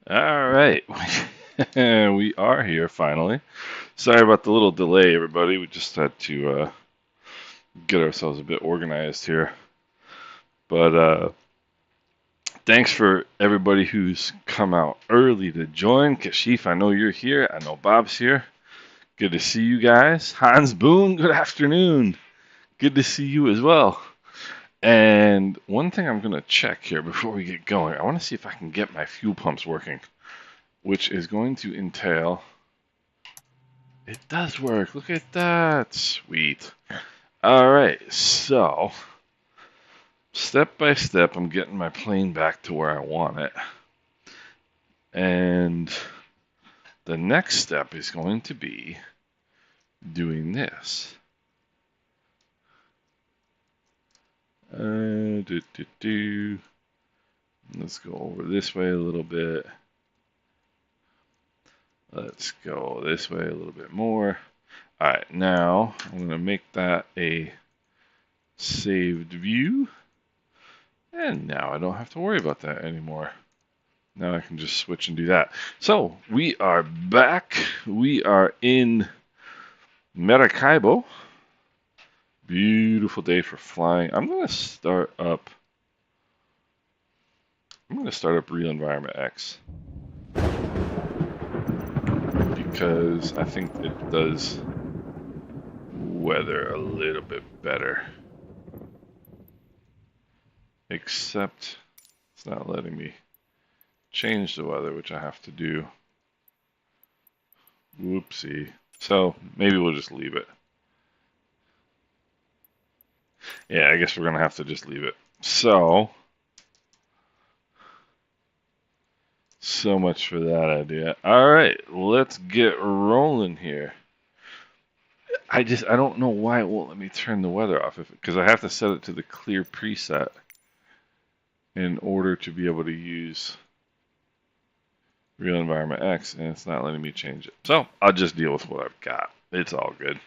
All right, we are here finally. Sorry about the little delay, everybody. We just had to get ourselves a bit organized here. But thanks for everybody who's come out early to join. Kashif, I know you're here. I know Bob's here. Good to see you guys. Hans Boone, good afternoon. Good to see you as well. And one thing I'm going to check here before we get going, I want to see if I can get my fuel pumps working, which is going to entail. It does work. Look at that. Sweet. All right. So, step by step, I'm getting my plane back to where I want it. And the next step is going to be doing this. Let's go over this way a little bit. Let's go this way a little bit more. All right, now I'm going to make that a saved view. And now I don't have to worry about that anymore. Now I can just switch and do that. So we are back. We are in Maracaibo. Beautiful day for flying. I'm going to start up Real Environment X because I think it does weather a little bit better. Except it's not letting me change the weather, which I have to do. Whoopsie. So maybe we'll just leave it. Yeah, I guess we're going to have to just leave it. So much for that idea. All right, let's get rolling here. I don't know why it won't let me turn the weather off, because I have to set it to the clear preset in order to be able to use Real Environment X, and it's not letting me change it. So I'll just deal with what I've got. It's all good.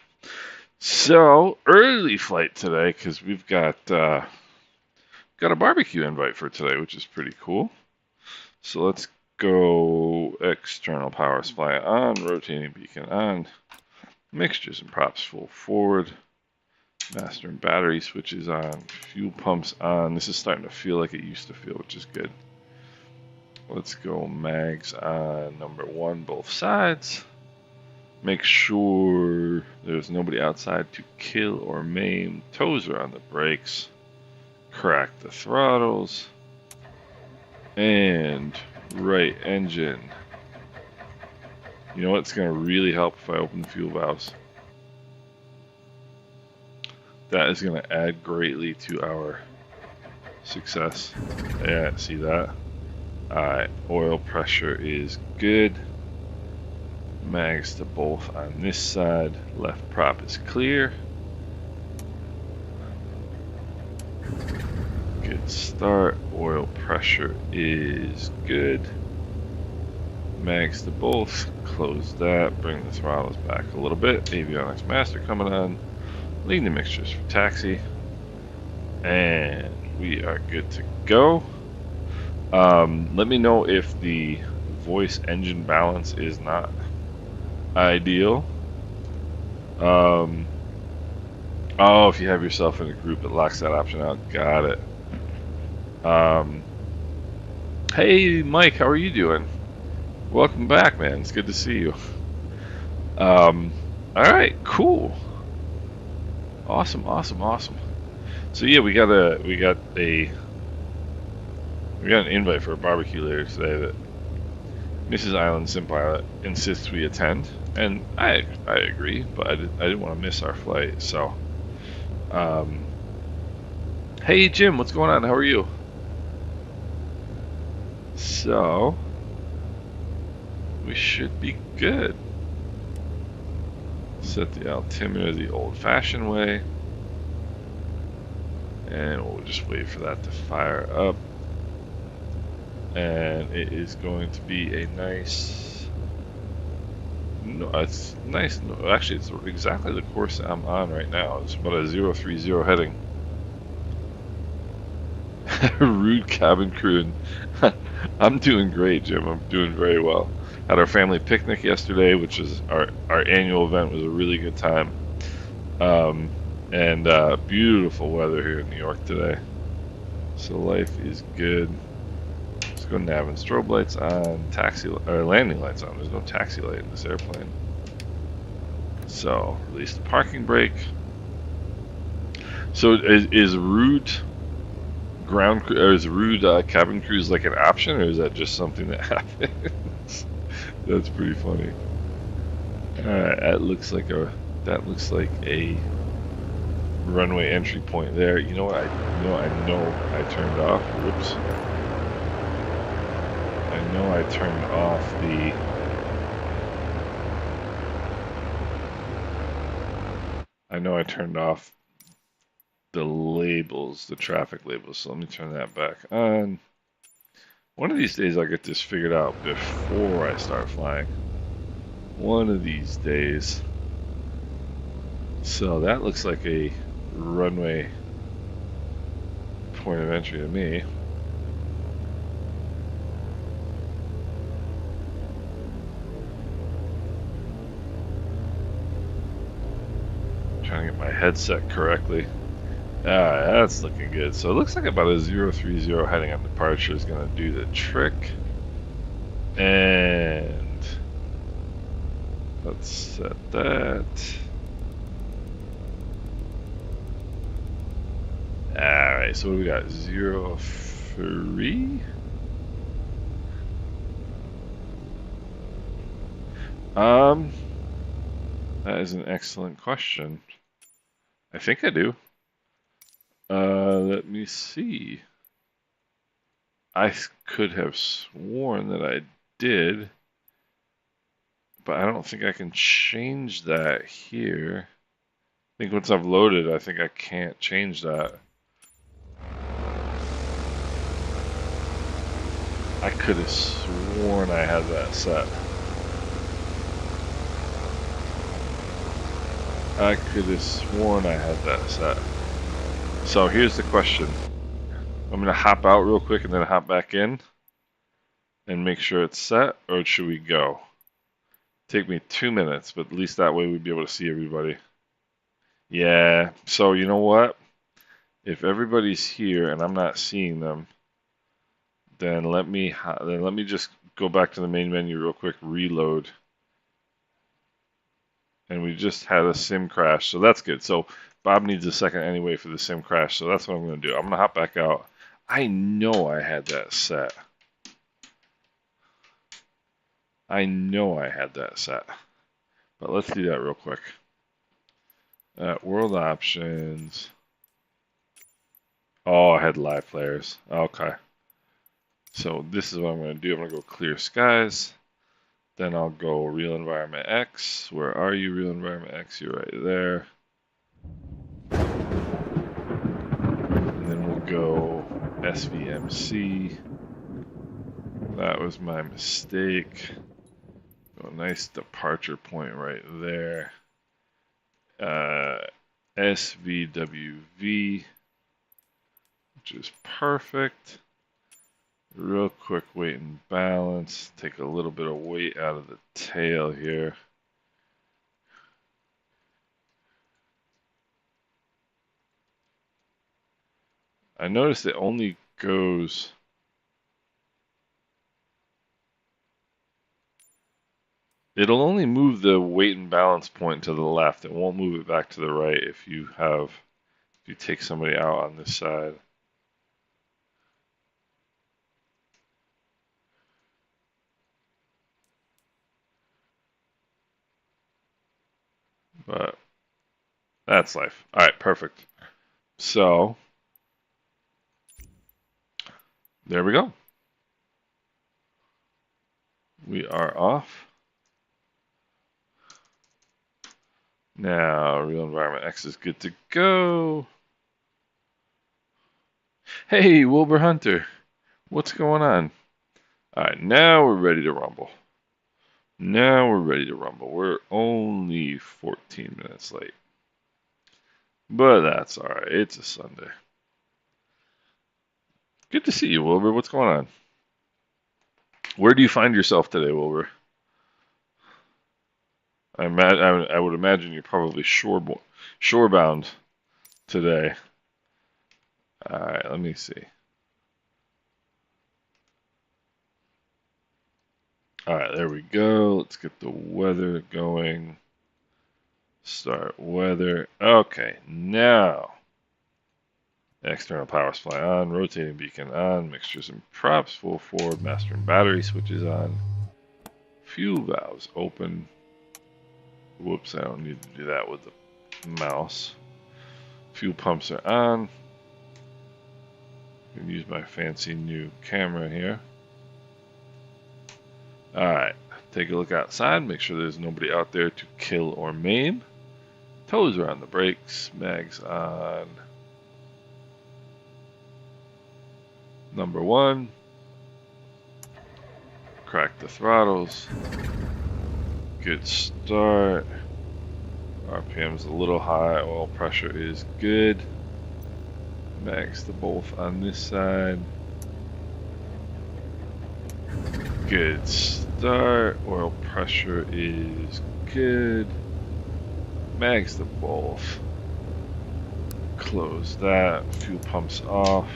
So early flight today, because we've got a barbecue invite for today, which is pretty cool. So let's go external power supply on, rotating beacon on, mixtures and props full forward, master and battery switches on, fuel pumps on. This is starting to feel like it used to feel, which is good. Let's go mags on number 1, both sides. Make sure there's nobody outside to kill or maim. Toes are on the brakes. Crack the throttles. And right engine. You know what's going to really help if I open the fuel valves? That is going to add greatly to our success. Yeah, see that? Alright, oil pressure is good. Mags to both on this side. Left prop is clear. Good start. Oil pressure is good. Mags to both. Close that. Bring the throttles back a little bit. Avionics master coming on. Leading the mixtures for taxi. And we are good to go. Let me know if the voice engine balance is not ideal. Oh, if you have yourself in a group, it locks that option out. Got it. Hey, Mike, how are you doing? Welcome back, man. It's good to see you. All right, cool. Awesome. So yeah, we got an invite for a barbecue later today that Mrs. IslandSimPilot insists we attend, and I agree, but I didn't want to miss our flight. So, hey Jim, what's going on? How are you? So, we should be good. Set the altimeter the old-fashioned way, and we'll just wait for that to fire up. And it is going to be a nice. No, it's nice. No, actually, it's exactly the course I'm on right now. It's about a 030 heading. Rude cabin crew. I'm doing great, Jim. I'm doing very well. Had our family picnic yesterday, which is our annual event. Was a really good time. Um, and beautiful weather here in New York today. So life is good. Let's go nav and strobe lights on, taxi or landing lights on. There's no taxi light in this airplane. So release the parking brake. So is route ground or is route cabin cruise like an option, or is that just something that happens? That's pretty funny. All right, that looks like a runway entry point there. You know what? I know I turned off. Whoops. I know I turned off the. I know I turned off the labels, the traffic labels. So let me turn that back on. One of these days I'll get this figured out before I start flying. One of these days. So that looks like a runway point of entry to me. Trying to get my headset correctly. Alright, that's looking good. So it looks like about a 030 heading on departure is going to do the trick. And let's set that. Alright, so what do we got? 03? That is an excellent question. I think I do. Let me see. I could have sworn that I did, but I don't think I can change that here. I think once I've loaded, I think I can't change that. I could have sworn I had that set. I could have sworn I had that set. So here's the question. I'm going to hop out real quick and then hop back in and make sure it's set, or should we go? Take me 2 minutes, but at least that way we'd be able to see everybody. Yeah, so you know what? If everybody's here and I'm not seeing them, then let me just go back to the main menu real quick, reload. And we just had a sim crash, so that's good. So Bob needs a second anyway for the sim crash, so that's what I'm going to do. I'm going to hop back out. I know I had that set. I know I had that set. But let's do that real quick. World options. Oh, I had live players. Okay. So this is what I'm going to do. I'm going to go clear skies. Then I'll go real environment X. Where are you, real environment X? You're right there. And then we'll go SVMC. That was my mistake. So a nice departure point right there. SVWV, which is perfect. Real quick weight and balance. Take a little bit of weight out of the tail here. I noticed it only goes. It'll only move the weight and balance point to the left. It won't move it back to the right if you take somebody out on this side. But that's life. All right, perfect. So there we go. We are off. Now, real environment X is good to go. Hey, Wilbur Hunter, what's going on? All right, now we're ready to rumble. Now we're ready to rumble. We're only 14 minutes late. But that's all right. It's a Sunday. Good to see you, Wilbur. What's going on? Where do you find yourself today, Wilbur? I would imagine you're probably shorebound today. All right, let me see. All right, there we go. Let's get the weather going. Start weather. Okay, now external power supply on, rotating beacon on, mixtures and props full forward, master and battery switches on, fuel valves open. Whoops, I don't need to do that with the mouse. Fuel pumps are on. I can use my fancy new camera here. Alright, take a look outside, make sure there's nobody out there to kill or maim. Toes are on the brakes, mags on. Number 1. Crack the throttles. Good start. RPM's a little high, oil pressure is good. Max the both on this side. Good start. Oil pressure is good. Mags the both. Close that. Fuel pumps off.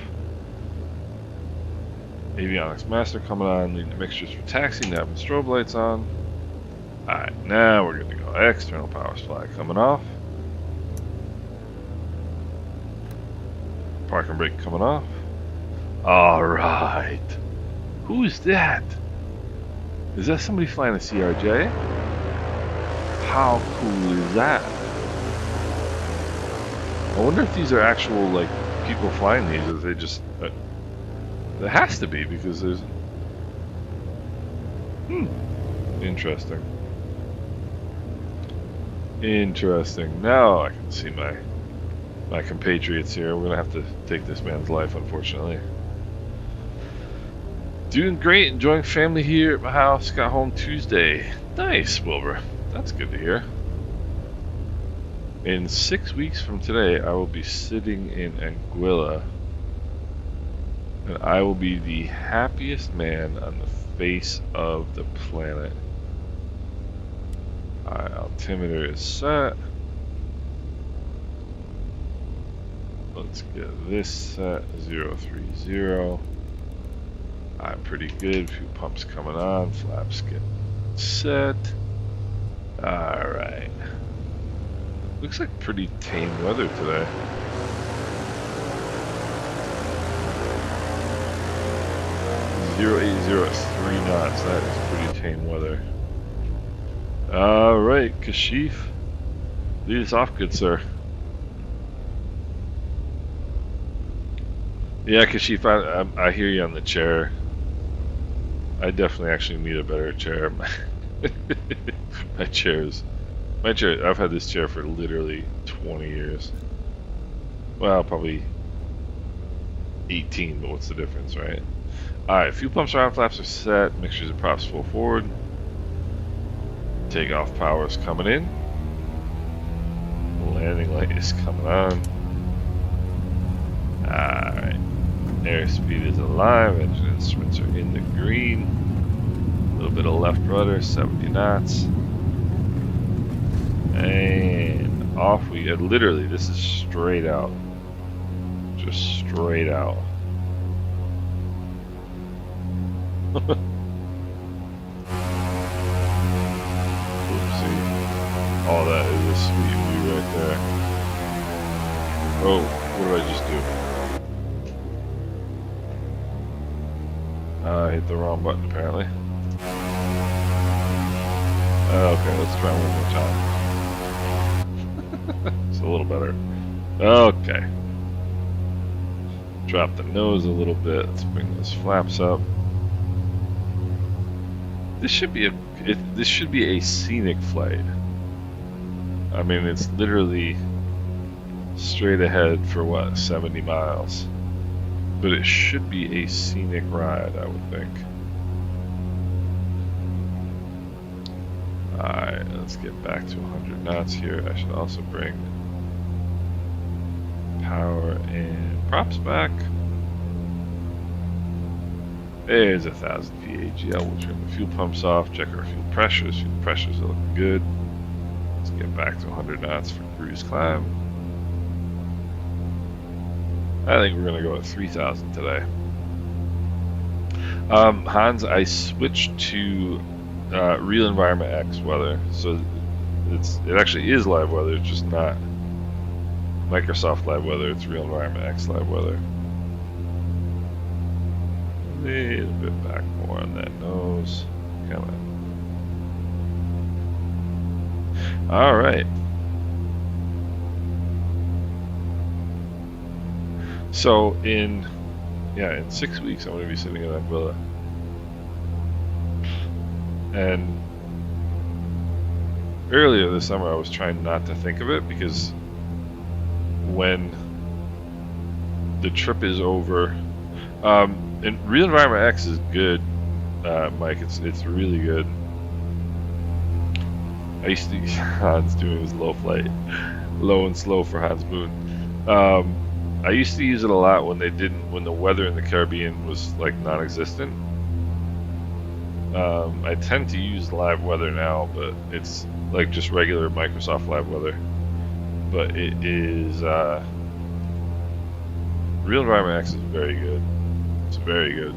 Avionics master coming on. Leading the mixtures for taxi. Nav and strobe lights on. Alright, now we're good to go. External power supply coming off. Park and brake coming off. Alright. Who's that? Is that somebody flying a CRJ? How cool is that? I wonder if these are actual, like, people flying these, or if they just... there has to be, because there's... Interesting. Interesting. Now I can see my compatriots here. We're gonna have to take this man's life, unfortunately. Doing great, enjoying family here at my house. Got home Tuesday. Nice, Wilbur. That's good to hear. In 6 weeks from today, I will be sitting in Anguilla, and I will be the happiest man on the face of the planet. Alright, altimeter is set. Let's get this set, 030. Alright, pretty good. Fuel pumps coming on, flaps get set. Alright. Looks like pretty tame weather today. .080 at 3 knots. That is pretty tame weather. Alright, Kashif. Lead us off, good sir. Yeah, Kashif, I hear you on the chair. I definitely actually need a better chair. My chair, I've had this chair for literally 20 years. Well, probably 18, but what's the difference, right? Alright, fuel pumps are on, flaps are set, mixtures and props full forward. Takeoff power is coming in. Landing light is coming on. Alright. Airspeed is alive. Engine instruments are in the green. A little bit of left rudder, 70 knots. And off we go. Literally, this is straight out. Just straight out. Oh, that is a sweet view right there. Oh, what did I just do? I hit the wrong button, apparently. Okay, let's try one more time. It's a little better. Okay. Drop the nose a little bit. Let's bring those flaps up. This should be a scenic flight. I mean, it's literally straight ahead for what, 70 miles. But it should be a scenic ride, I would think. Alright, let's get back to 100 knots here. I should also bring power and props back. There's 1,000 feet AGL. We'll turn the fuel pumps off, check our fuel pressures. Fuel pressures are looking good. Let's get back to 100 knots for cruise climb. I think we're going to go at 3,000 today. Hans, I switched to Real Environment X weather, so it actually is live weather, it's just not Microsoft live weather, it's Real Environment X live weather. A little bit back more on that nose. Come on. All right. So in 6 weeks I'm going to be sitting in that villa. And earlier this summer I was trying not to think of it, because when the trip is over, and Real Environment X is good, Mike. It's really good. I used to Hans doing his low and slow for Hans Boone. I used to use it a lot when the weather in the Caribbean was like non-existent. I tend to use live weather now, but it's like just regular Microsoft live weather. But it is Real Environment X is very good. It's very good.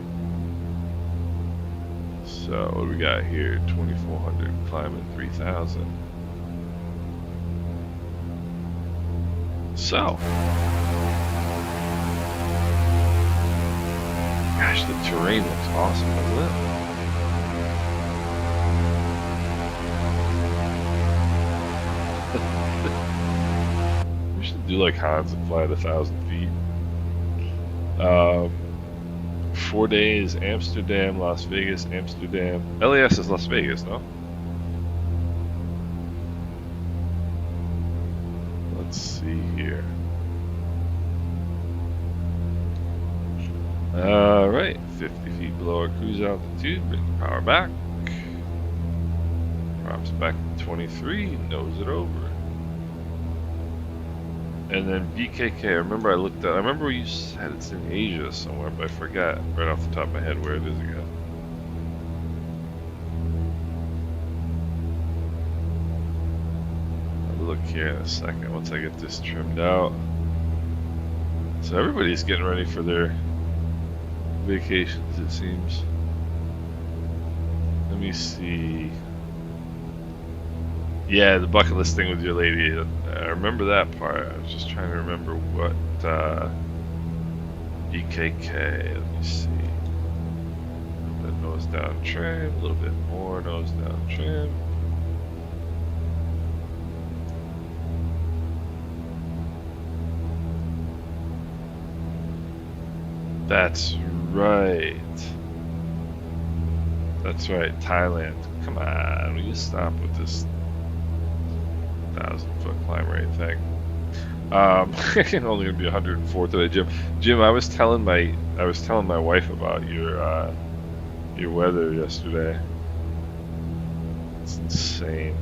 So what do we got here? 2,400 climbing 3,000. So, gosh, the terrain looks awesome, doesn't it? We should do like Hans and fly at 1,000 feet. 4 days, Amsterdam, Las Vegas, Amsterdam. LAS is Las Vegas, no? Let's see here. Alright, 50 feet below our cruise altitude, bring the power back. Props back to 23, nose it over. And then BKK, I remember you said it's in Asia somewhere, but I forgot right off the top of my head where it is again. I'll look here in a second once I get this trimmed out. So everybody's getting ready for their vacations, it seems. Let me see. Yeah, the bucket list thing with your lady. I remember that part. I was just trying to remember what BKK. Let me see. A little bit nose down trim, a little bit more nose down trim. That's right. That's right, Thailand. Come on, will you stop with this 1,000-foot climb rate thing? Only gonna be 104 today, Jim. Jim, I was telling my wife about your weather yesterday. It's insane.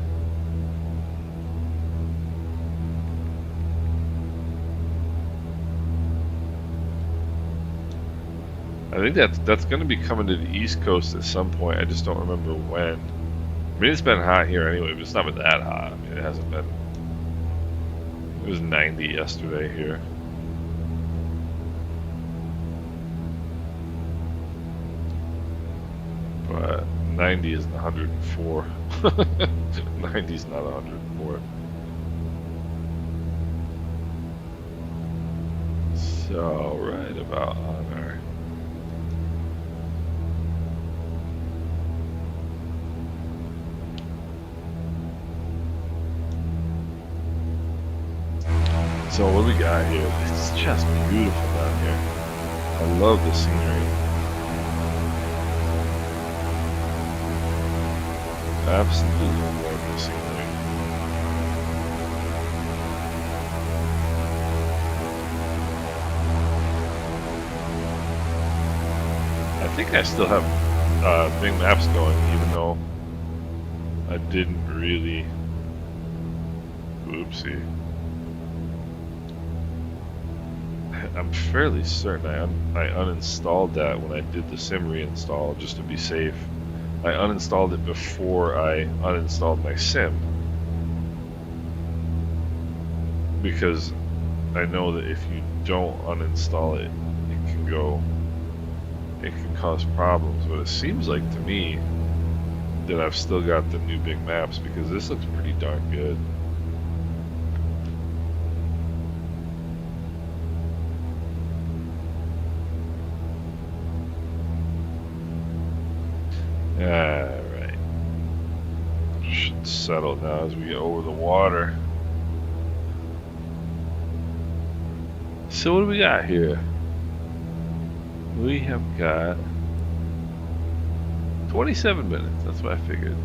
I think that's going to be coming to the East Coast at some point. I just don't remember when. I mean, it's been hot here anyway, but it's not been that hot. I mean, it hasn't been. It was 90 yesterday here. But 90 isn't 104. 90 is not 104. So, right about on our. So what do we got here? It's just beautiful down here. I love the scenery. Absolutely love the scenery. I think I still have Bing Maps going, even though I didn't really. Oopsie. I'm fairly certain I uninstalled that when I did the sim reinstall just to be safe. I uninstalled it before I uninstalled my sim, because I know that if you don't uninstall it, it can cause problems. But it seems like to me that I've still got the new big maps, because this looks pretty darn good. Alright. Should settle now as we get over the water. So what do we got here? We have got 27 minutes, that's what I figured.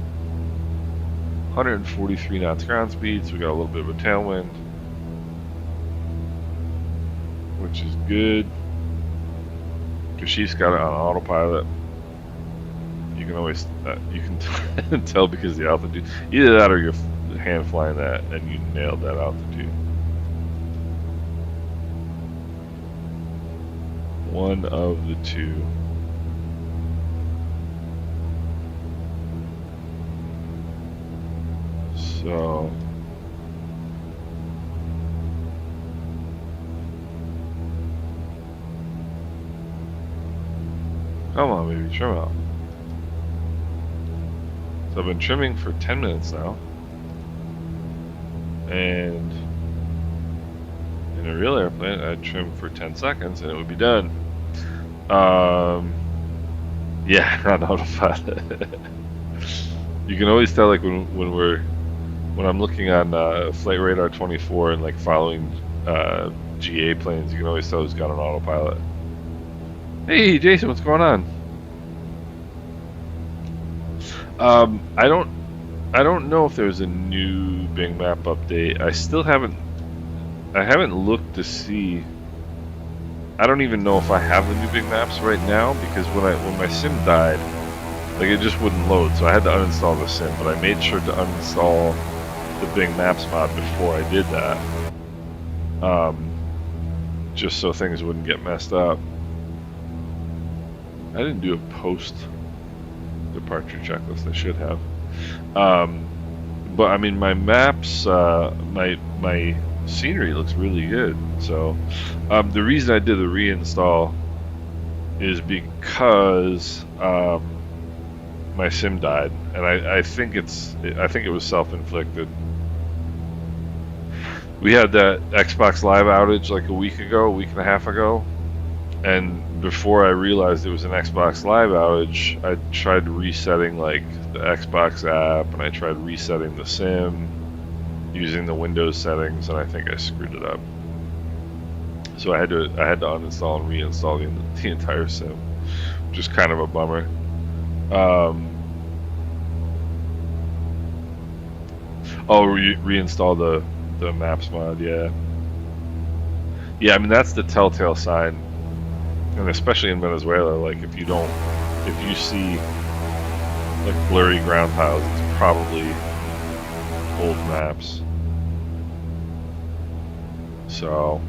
143 knots ground speed, so we got a little bit of a tailwind, which is good. Kashif's got it on autopilot. You can always, you can tell because of the altitude. Either that or you're hand flying that and you nailed that altitude. One of the two. So come on, baby, trim out. So I've been trimming for 10 minutes now, and in a real airplane I'd trim for 10 seconds and it would be done. Yeah, on autopilot. You can always tell, like when I'm looking on Flight Radar 24 and like following GA planes, you can always tell who's got an autopilot. Hey Jason, what's going on? I don't know if there's a new Bing Map update. I haven't looked to see. I don't even know if I have the new Bing Maps right now, because when my sim died, like, it just wouldn't load, so I had to uninstall the sim. But I made sure to uninstall the Bing Maps mod before I did that, just so things wouldn't get messed up. I didn't do a post departure checklist. I should have. But I mean, my maps, my scenery looks really good. So the reason I did the reinstall is because my sim died, and I think it was self-inflicted. We had that Xbox Live outage like a week and a half ago, and before I realized it was an Xbox Live outage, I tried resetting like the Xbox app, and I tried resetting the sim using the Windows settings, and I think I screwed it up. So I had to uninstall and reinstall the entire sim, which is kind of a bummer. Reinstall the maps mod, yeah. Yeah, I mean, that's the telltale sign, and especially in Venezuela, like if you see like blurry ground tiles, it's probably old maps. So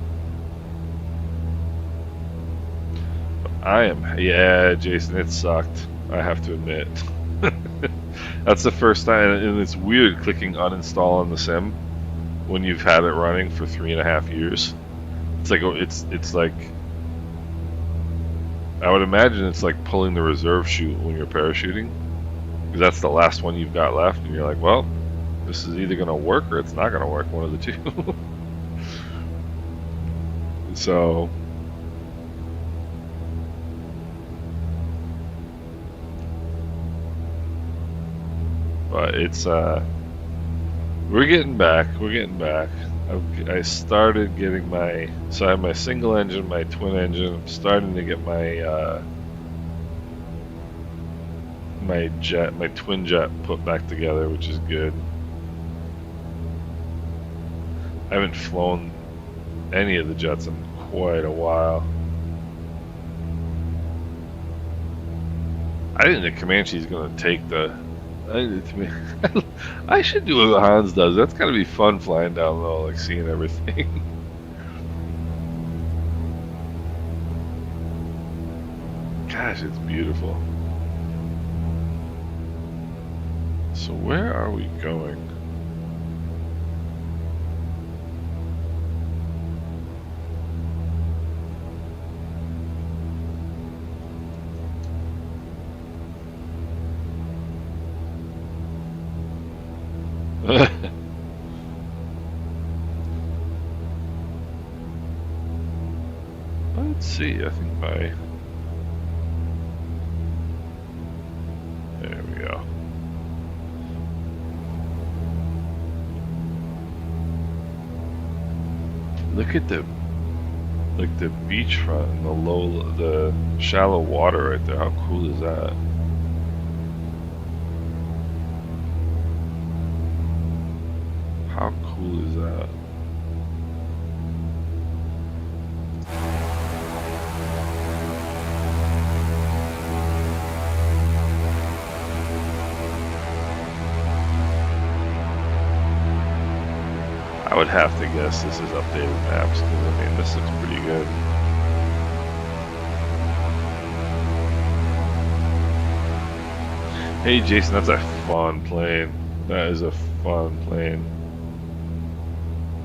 yeah, Jason, it sucked, I have to admit. That's the first time, and it's weird clicking uninstall on the sim when you've had it running for 3.5 years. It's like I would imagine it's like pulling the reserve chute when you're parachuting, because that's the last one you've got left, and you're like, well, this is either gonna work or it's not gonna work, one of the two. So but it's we're getting back. I started getting so I have my single engine, my twin engine. I'm starting to get my my twin jet put back together, which is good. I haven't flown any of the jets in quite a while. I think the Comanche is going to take the. I should do what Hans does. That's gotta be fun, flying down low, like seeing everything. Gosh, it's beautiful. So where are we going? Let's see, I think there we go. Look at the beachfront and the shallow water right there. How cool is that? How cool is that? I would have to guess this is updated maps, because I mean this looks pretty good. Hey Jason, that's a fun plane. That is a fun plane.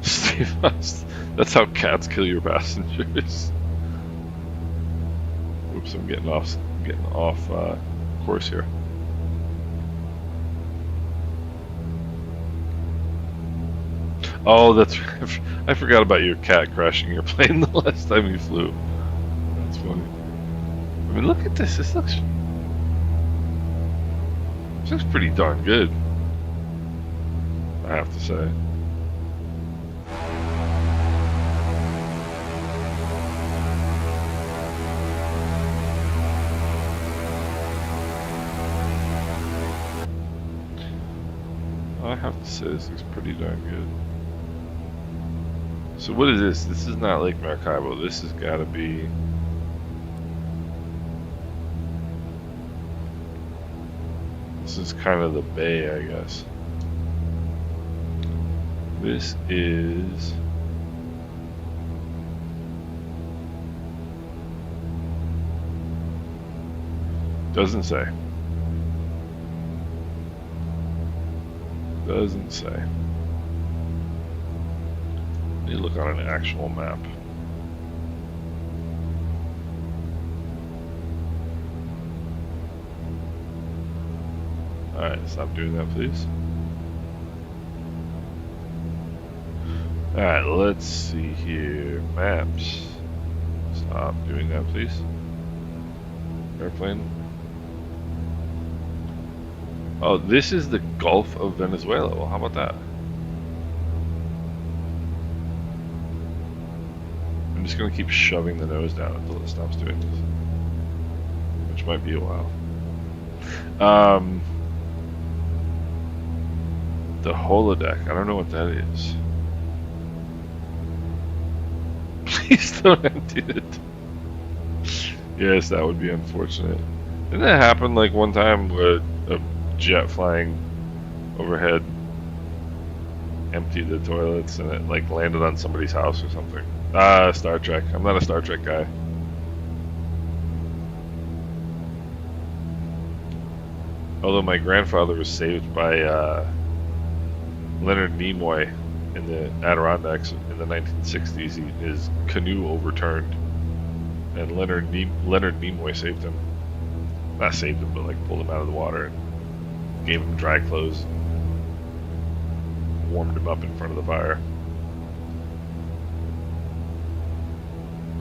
Steve, that's how cats kill your passengers. Oops, I'm getting off course here. Oh, that's right. I forgot about your cat crashing your plane the last time you flew. That's funny. I mean, look at this. This looks pretty darn good, I have to say. I have to say this looks pretty darn good. So what is this? This is not Lake Maracaibo. This has got to be... This is kind of the bay, I guess. This is... Doesn't say. Doesn't say. You look on an actual map. Alright, stop doing that, please. Alright, let's see here. Maps. Stop doing that, please. Airplane. Oh, this is the Gulf of Venezuela. Well, how about that? I'm just going to keep shoving the nose down until it stops doing this. Which might be a while. The holodeck. I don't know what that is. Please don't empty it. Yes, that would be unfortunate. Didn't that happen like one time where a jet flying overhead emptied the toilets and it like landed on somebody's house or something? Star Trek. I'm not a Star Trek guy. Although my grandfather was saved by Leonard Nimoy in the Adirondacks in the 1960s. His canoe overturned, and Leonard Nimoy saved him. Not saved him, but like pulled him out of the water and gave him dry clothes, warmed him up in front of the fire.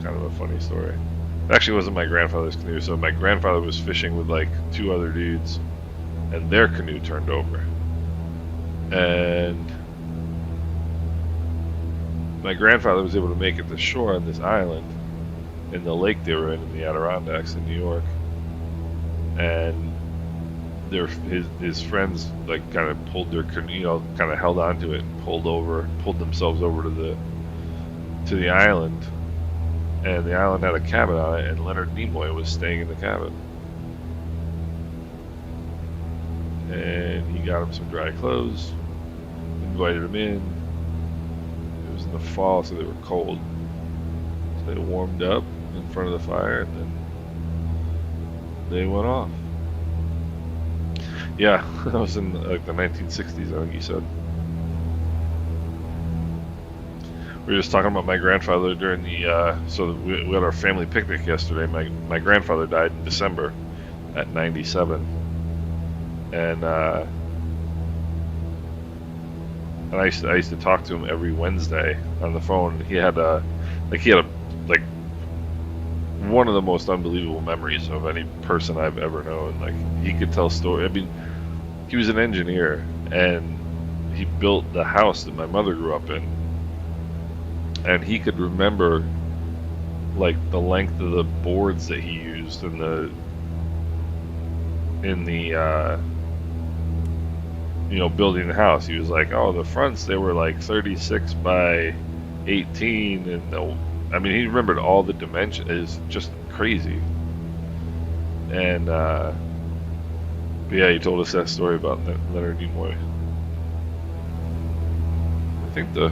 Kind of a funny story. It actually wasn't my grandfather's canoe, so my grandfather was fishing with like two other dudes, and their canoe turned over. And my grandfather was able to make it to shore on this island in the lake they were in the Adirondacks in New York. And his friends like kind of pulled their canoe, kind of held onto it and pulled themselves over to the island. And the island had a cabin on it, and Leonard Nimoy was staying in the cabin. And he got him some dry clothes, invited him in. It was in the fall, so they were cold. So they warmed up in front of the fire, and then they went off. Yeah, that was in like the 1960s, I think you said. We were just talking about my grandfather during the, so we had our family picnic yesterday. My grandfather died in December at 97. And I used to talk to him every Wednesday on the phone. He had like one of the most unbelievable memories of any person I've ever known. Like, he could tell stories. I mean, he was an engineer, and he built the house that my mother grew up in. And he could remember like the length of the boards that he used in the building the house. He was like, oh, the fronts, they were like 36 by 18, and I mean, he remembered all the dimensions. It's just crazy. And but yeah, he told us that story about Leonard Nimoy. I think the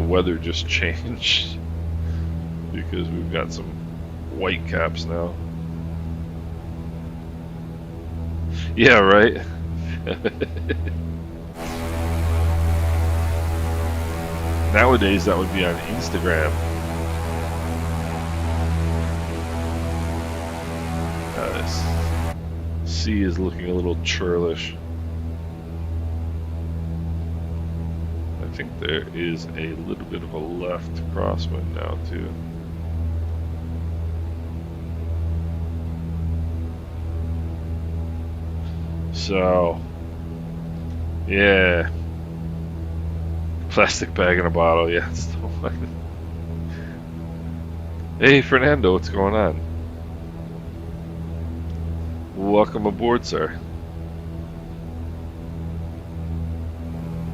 weather just changed because we've got some white caps now. Yeah, right. Nowadays, that would be on Instagram. This sea is looking a little churlish. I think there is a little bit of a left crosswind now, too. So, yeah. Plastic bag in a bottle, yeah. Hey, Fernando, what's going on? Welcome aboard, sir.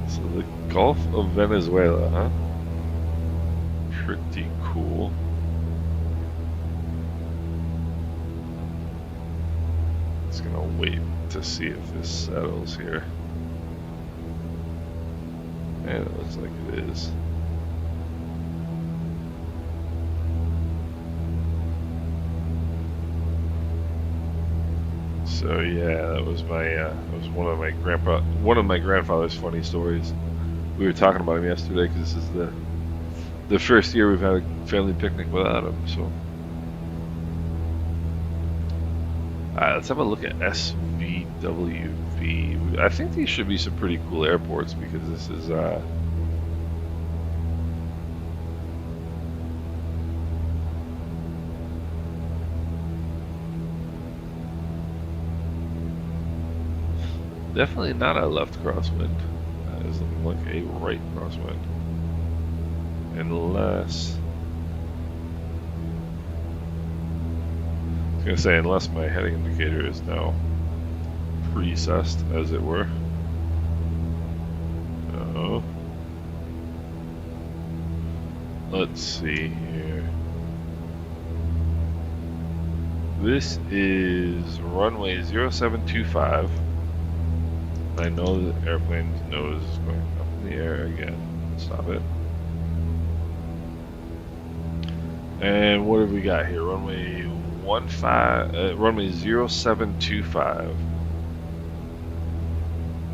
So the Gulf of Venezuela, huh? Pretty cool. Just gonna wait to see if this settles here. And it looks like it is. So yeah, that was one of my grandfather's funny stories. We were talking about him yesterday because this is the first year we've had a family picnic without him. So let's have a look at SVWV. I think these should be some pretty cool airports because this is definitely not a left crosswind. That is looking like a right crosswind. Unless I was gonna say, unless my heading indicator is now precessed, as it were. Oh. Let's see here. This is runway 0725. I know the airplane's nose is going up in the air again. Stop it. And what have we got here? Runway 0725.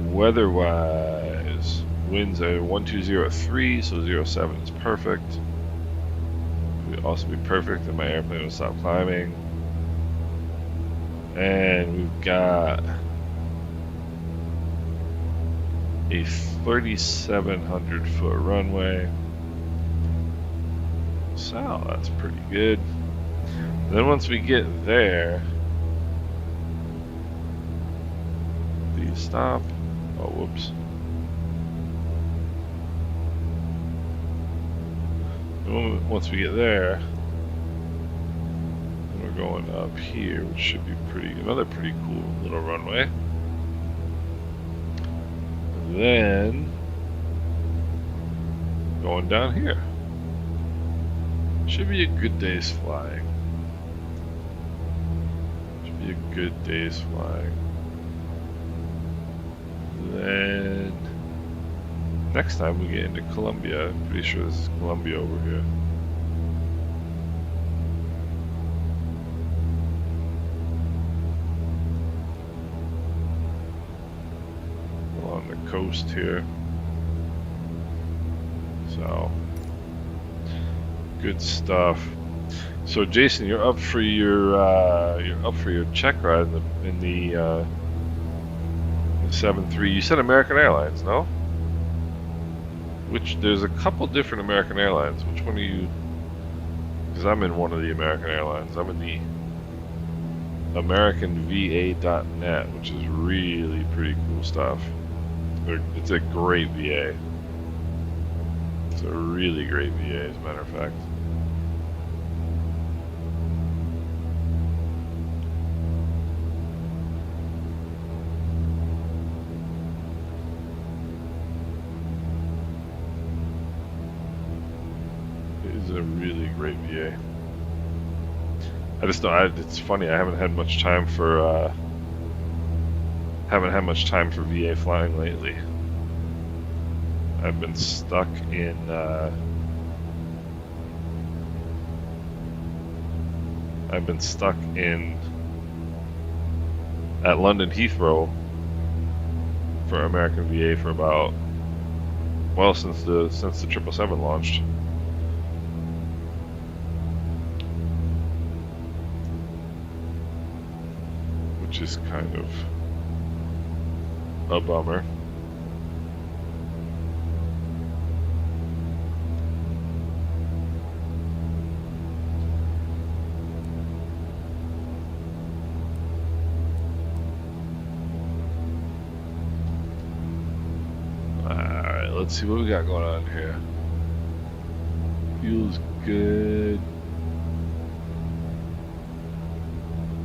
Weather-wise, winds are 1203, so 07 is perfect. It would also be perfect if my airplane would stop climbing. And we've got a 3,700 foot runway. So that's pretty good. Then once we get there, do you stop? Oh, whoops. And once we get there, we're going up here, which should be another pretty cool little runway. Then going down here. Should be a good day's flying. Should be a good day's flying. Then next time we get into Colombia, I'm pretty sure this is Colombia over here. coast here. So, good stuff. So Jason, you're up for your check ride in the 7-3. You said American Airlines, no? Which there's a couple different American Airlines. Which one are you? Because I'm in one of the American Airlines. I'm in the AmericanVA.net, which is really pretty cool stuff. It's a great VA. It's a really great VA, as a matter of fact. It is a really great VA. I just don't. It's funny. I haven't had much time for VA flying lately. I've been stuck in at London Heathrow for American VA for about, well, since the 777 launched. Which is kind of a bummer. Alright, let's see what we got going on here. Feels good.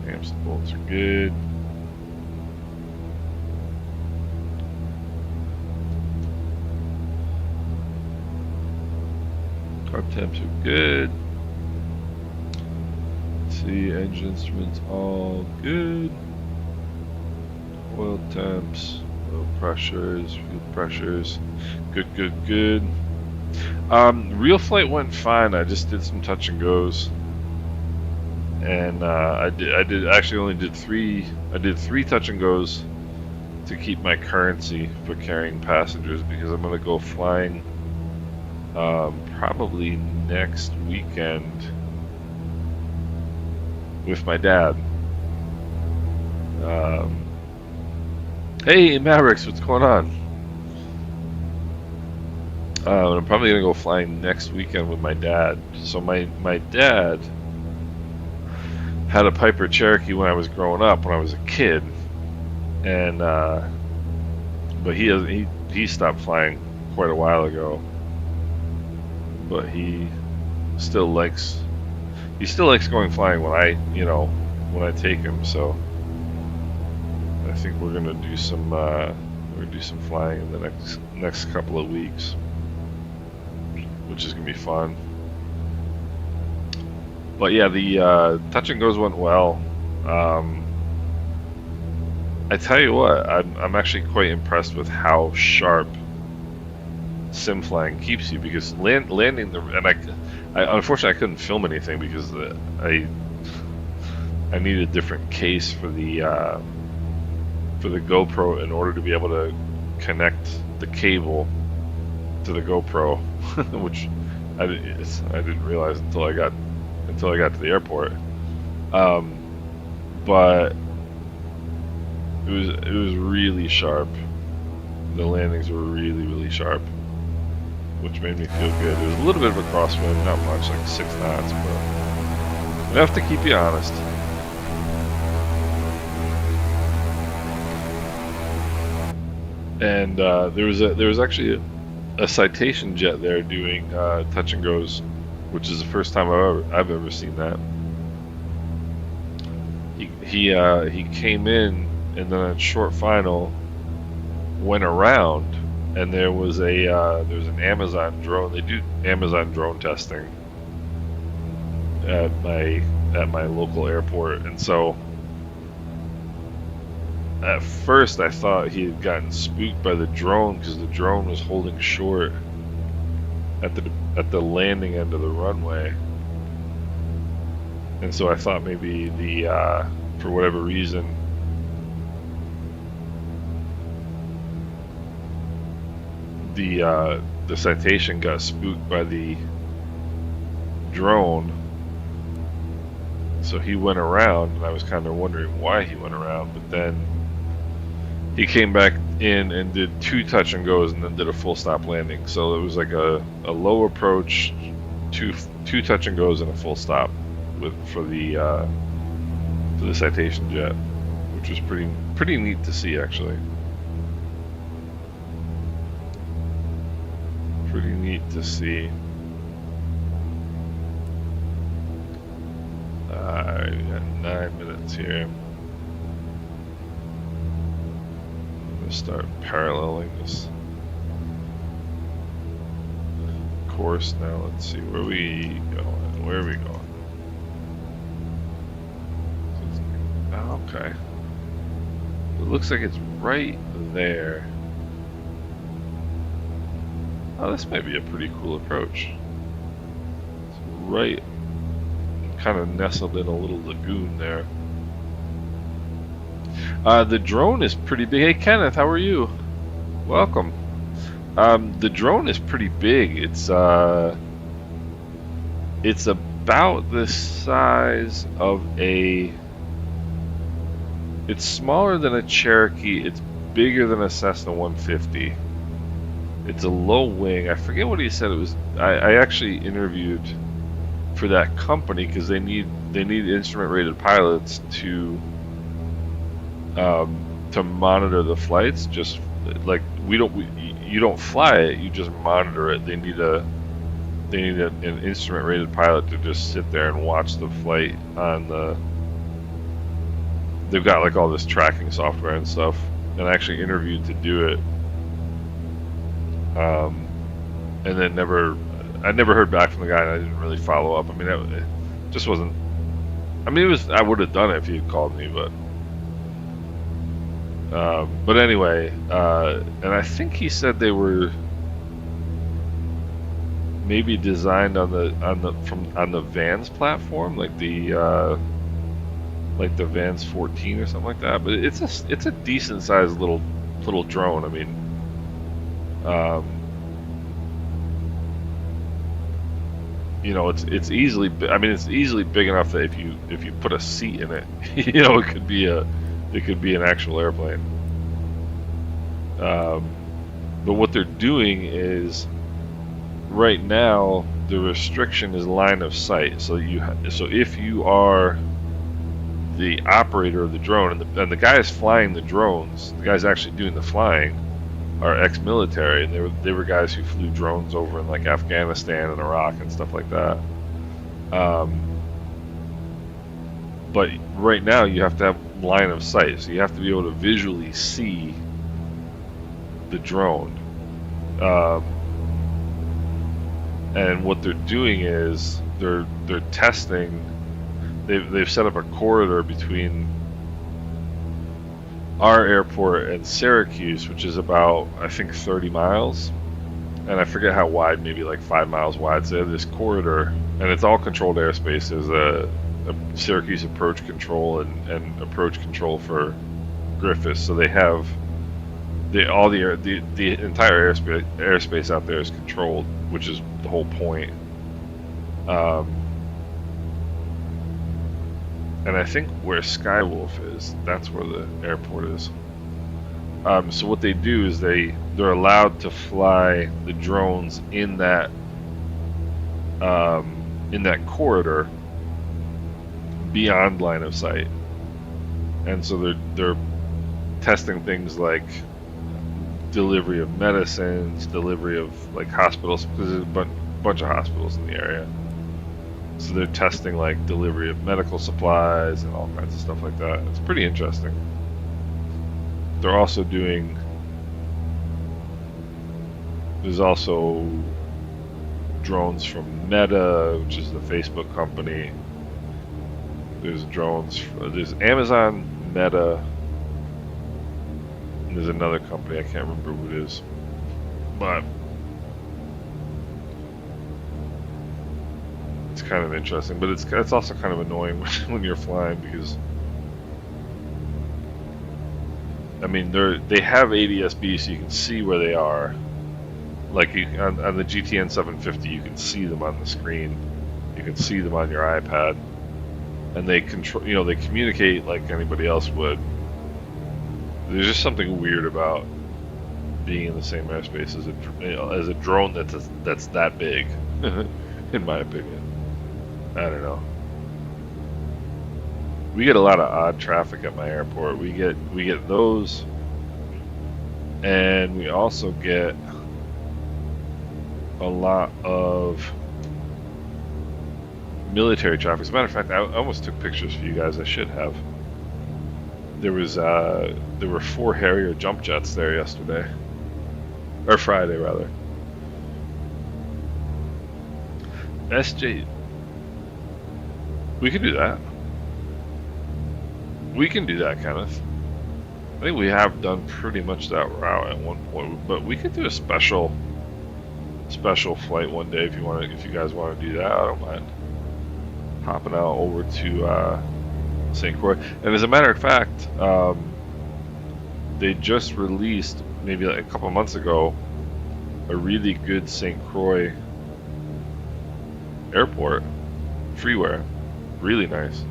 Amps and bolts are good. Carb temps are good. Let's see, engine instruments all good. Oil temps, oil pressures, fuel pressures, good. Real flight went fine. I just did some touch and goes. And I did three touch and goes to keep my currency for carrying passengers, because I'm gonna go flying probably next weekend with my dad. Hey Mavericks, what's going on? I'm probably gonna go flying next weekend with my dad. So my dad had a Piper Cherokee when I was growing up, when I was a kid, and but he stopped flying quite a while ago. But he still likes going flying when I take him. So I think we're gonna do some flying in the next couple of weeks, which is gonna be fun. But yeah, the touch and goes went well. I tell you what, I'm actually quite impressed with how sharp sim flying keeps you, because landing I unfortunately I couldn't film anything because I need a different case for the GoPro in order to be able to connect the cable to the GoPro, which I didn't realize until I got to the airport. But it was really sharp. The landings were really sharp, which made me feel good. There was a little bit of a crosswind, not much, like 6 knots, but enough to keep you honest. And there was actually a Citation jet there doing touch and goes, which is the first time I've ever seen that. He came in, and then at short final went around, and there was an Amazon drone. They do Amazon drone testing at my local airport, and so at first I thought he had gotten spooked by the drone, because the drone was holding short at the landing end of the runway, and so I thought maybe for whatever reason the citation got spooked by the drone, so he went around, and I was kind of wondering why he went around, but then he came back in and did 2 touch and goes and then did a full stop landing. So it was like a low approach, two touch and goes and a full stop for the citation jet, which was pretty neat to see, actually. Pretty neat to see. Alright, we got 9 minutes here. Start paralleling this course now. Let's see, where are we going? Where are we going? Oh, okay. It looks like it's right there. Oh, this might be a pretty cool approach. It's right, kind of nestled in a little lagoon there. The drone is pretty big. Hey, Kenneth, how are you? Welcome. The drone is pretty big. It's about the size of a... It's smaller than a Cherokee. It's bigger than a Cessna 150. It's a low wing. I forget what he said it was. I actually interviewed for that company because they need instrument rated pilots to monitor the flights. Just like you don't fly it, you just monitor it. They need an instrument rated pilot to just sit there and watch the flight on the. They've got like all this tracking software and stuff, and I actually interviewed to do it. And then I never heard back from the guy, and I didn't really follow up. I mean, it just wasn't. I mean, I would have done it if he had called me, but anyway, and I think he said they were maybe designed on the Vans platform, like the Vans 14 or something like that. But it's a decent sized little drone. I mean, you know, it's easily. I mean, it's easily big enough that if you put a seat in it, you know, it could be an actual airplane. But what they're doing is, right now the restriction is line of sight. So if you are the operator of the drone, and the guys flying the drones, the guys actually doing the flying, are ex-military, and they were guys who flew drones over in like Afghanistan and Iraq and stuff like that. But right now you have to have line of sight, so you have to be able to visually see the drone. And what they're doing is they're testing. They've set up a corridor between our airport and Syracuse, which is about, I think, 30 miles, and I forget how wide, maybe like 5 miles wide. So they have this corridor, and it's all controlled airspace. There's a Syracuse approach control and approach control for Griffiths. So they have the entire airspace out there is controlled, which is the whole point. And I think where Skywolf is, that's where the airport is. So what they do is they're allowed to fly the drones in that corridor beyond line of sight, and so they're testing things like delivery of medicines, delivery of like hospitals, because there's a bunch of hospitals in the area. So they're testing like delivery of medical supplies and all kinds of stuff like that. It's pretty interesting. They're also doing. There's also drones from Meta, which is the Facebook company. There's drones. There's Amazon, Meta. And there's another company, I can't remember who it is, but it's kind of interesting. But it's also kind of annoying when you're flying, because I mean they have ADS-B, so you can see where they are, Like on the GTN 750, you can see them on the screen. You can see them on your iPad, and they control. You know, they communicate like anybody else would. There's just something weird about being in the same airspace as a drone that's that big, in my opinion. I don't know. We get a lot of odd traffic at my airport. We get those, and we also get a lot of military traffic. As a matter of fact, I almost took pictures for you guys. I should have. There were 4 Harrier jump jets there yesterday, or Friday rather. SJ, we can do that. We can do that, Kenneth. I think we have done pretty much that route at one point, but we could do a special flight one day if you guys want to do that. I don't mind hopping out over to St. Croix. And as a matter of fact, they just released maybe like a couple months ago a really good St. Croix airport freeware, really nice.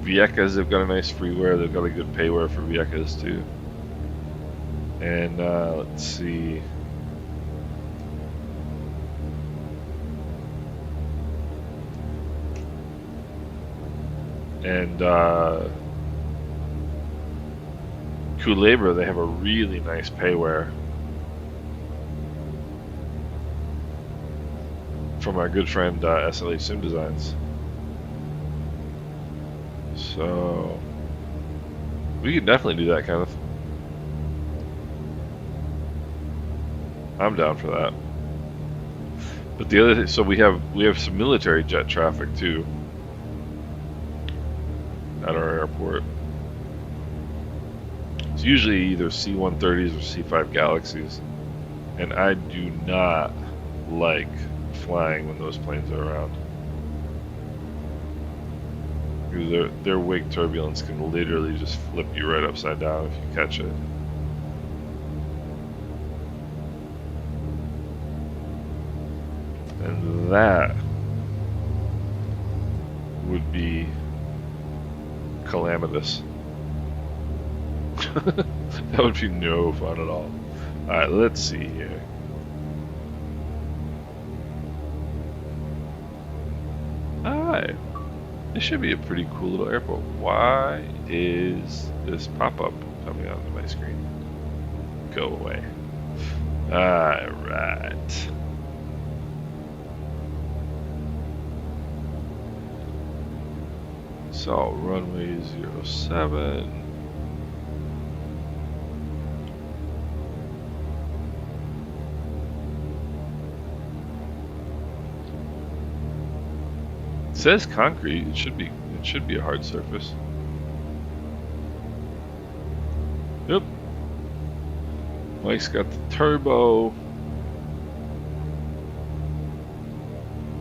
Vieques, they've got a nice freeware. They've got a good payware for Vieques too. And let's see. And Culebra, they have a really nice payware from our good friend SLH Sim Designs. So we can definitely do that, kind of. I'm down for that. But the other, so we have some military jet traffic too at our airport. It's usually either C-130s or C-5 Galaxies, and I do not like flying when those planes are around. Because their wake turbulence can literally just flip you right upside down if you catch it. And that would be calamitous. That would be no fun at all. Alright, let's see here. Alright. This should be a pretty cool little airport. Why is this pop-up coming onto my screen? Go away. Alright. So, runway 07. It says concrete. It should be a hard surface. Yep. Mike's got the turbo.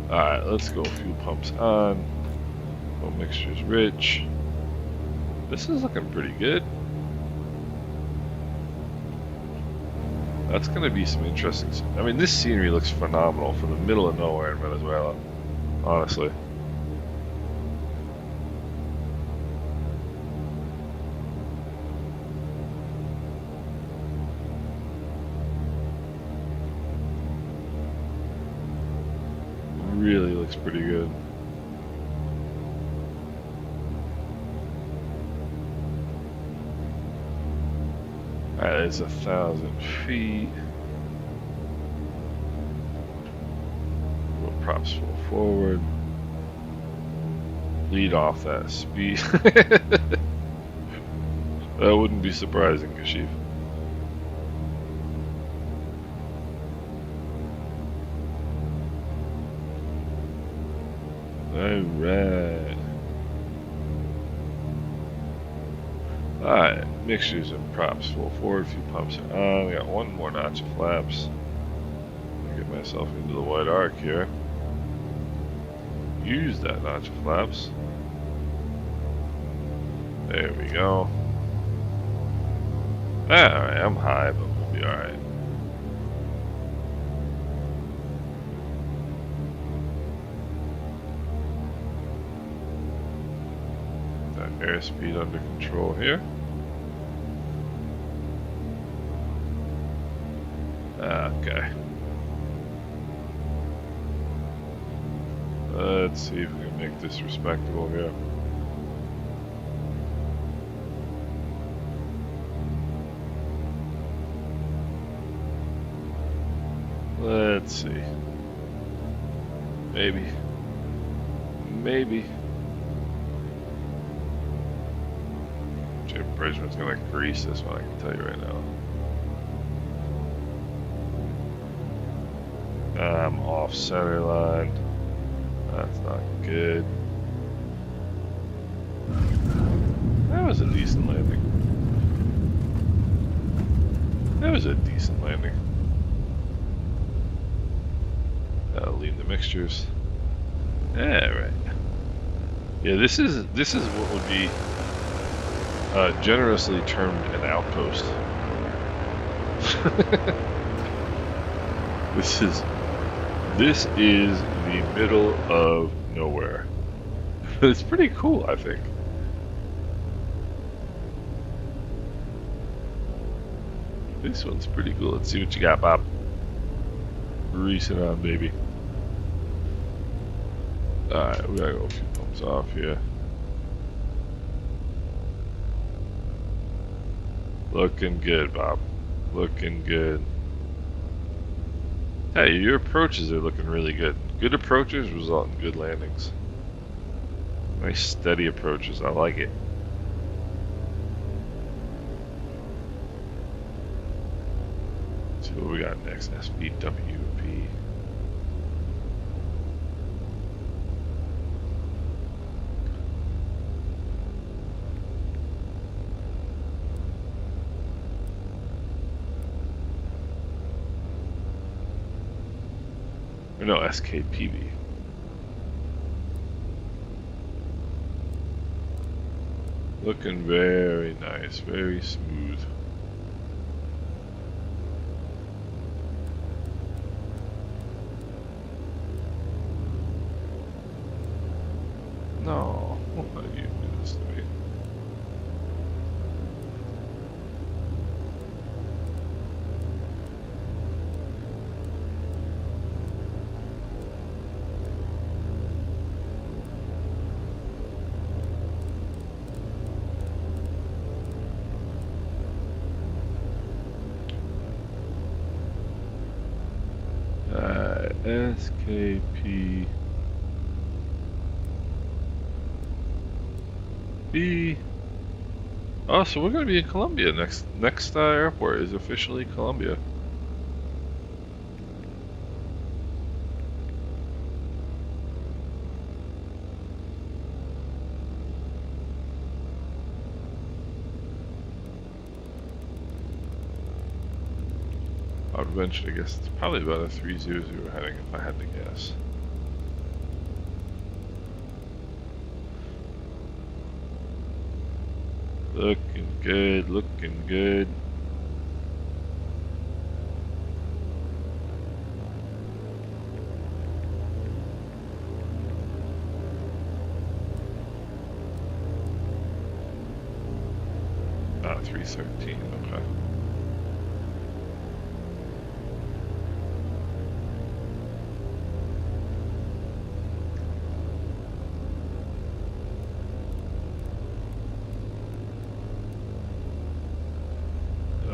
Alright, let's go fuel pumps on. Fuel mixture's rich. This is looking pretty good. That's gonna be some interesting. I mean, this scenery looks phenomenal for the middle of nowhere in Venezuela. Honestly. Really looks pretty good. Alright, it's 1,000 feet. We'll props full forward. Lead off that speed. That wouldn't be surprising, Kashif. Alright. Alright, mixtures and props full forward, few pumps are on. We got one more notch of flaps. Get myself into the white arc here. Use that notch of flaps. There we go. Alright, I'm high, but we'll be alright. That airspeed under control here. Okay. Let's see if we can make this respectable here. Let's see. Maybe. Maybe. Jim Bridgman's gonna grease this one, I can tell you right now. I'm off center line. That's not good. That was a decent landing. That was a decent landing. Leave the mixtures. Alright. Yeah, this is what would be generously termed an outpost. This is the middle of nowhere. It's pretty cool, I think. This one's pretty cool. Let's see what you got, Bob. Grease it on, baby. Alright, we gotta go a few pumps off here. Looking good, Bob. Looking good. Hey, your approaches are looking really good. Good approaches result in good landings. Nice steady approaches, I like it. Let's see what we got next. SVWV. Or no, SKPB. Looking very nice, very smooth. No, why do you do this to me? SKPB. Oh, so we're going to be in Colombia next. Next airport is officially Colombia. I would venture to guess it's probably about a 300 heading if I had to guess. Looking good, looking good. Ah, 313, okay.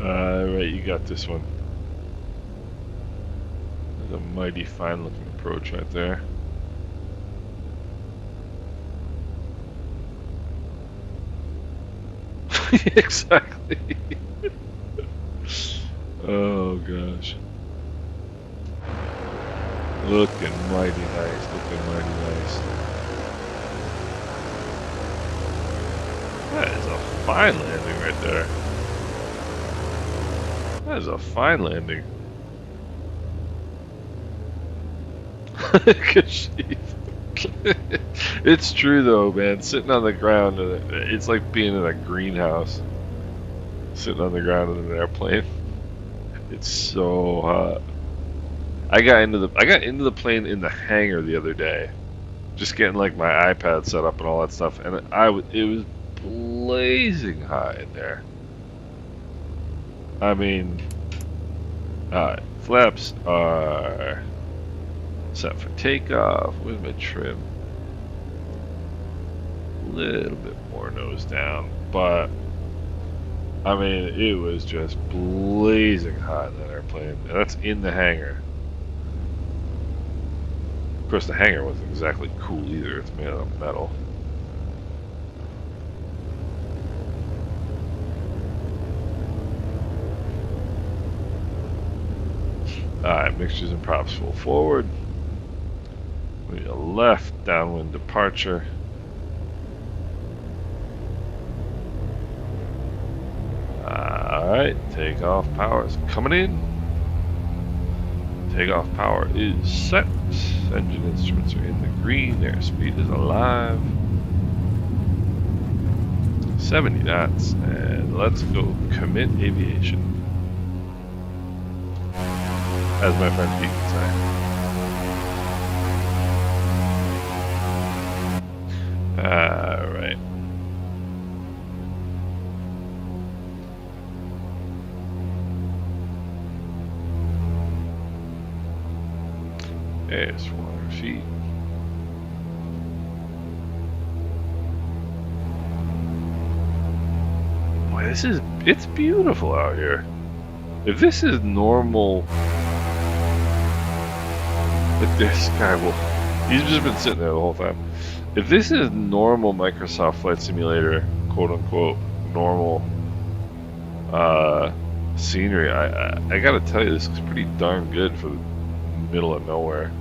Alright, you got this one. There's a mighty fine looking approach right there. Exactly. Oh gosh. Looking mighty nice, looking mighty nice. That is a fine landing right there. That is a fine landing. Good sheep. It's true though, man. Sitting on the ground, it's like being in a greenhouse. sitting on the ground in an airplane. It's so hot. I got into the plane in the hangar the other day, just getting like my iPad set up and all that stuff, and it was blazing hot in there. I mean, flaps are set for takeoff. Where's my trim? A little bit more nose down, but I mean, it was just blazing hot in that airplane, and that's in the hangar. Of course, the hangar wasn't exactly cool either. It's made out of metal. Alright, mixtures and props full forward. We got left, downwind departure. Alright, takeoff power is coming in. Takeoff power is set. Engine instruments are in the green. Airspeed is alive. 70 knots. And let's go commit aviation. As my friend Pete would say. Alright. There's 400 feet. Boy, it's beautiful out here. If this is normal, like this guy he's just been sitting there the whole time. If this is normal Microsoft Flight Simulator, quote unquote, normal scenery, I gotta tell you, this looks pretty darn good for the middle of nowhere.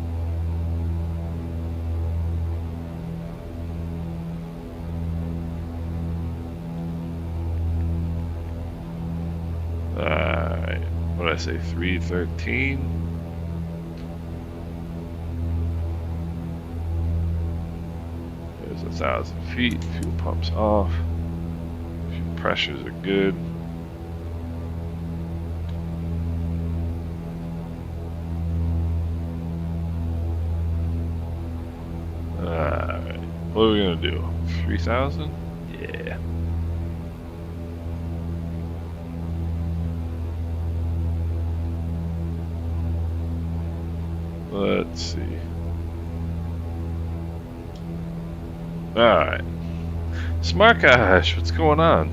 Alright, what did I say, 313? There's 1,000 feet, fuel pumps off, fuel pressures are good. Alright, what are we gonna do? 3,000? Yeah. Let's see. Alright. Smart Cash, what's going on?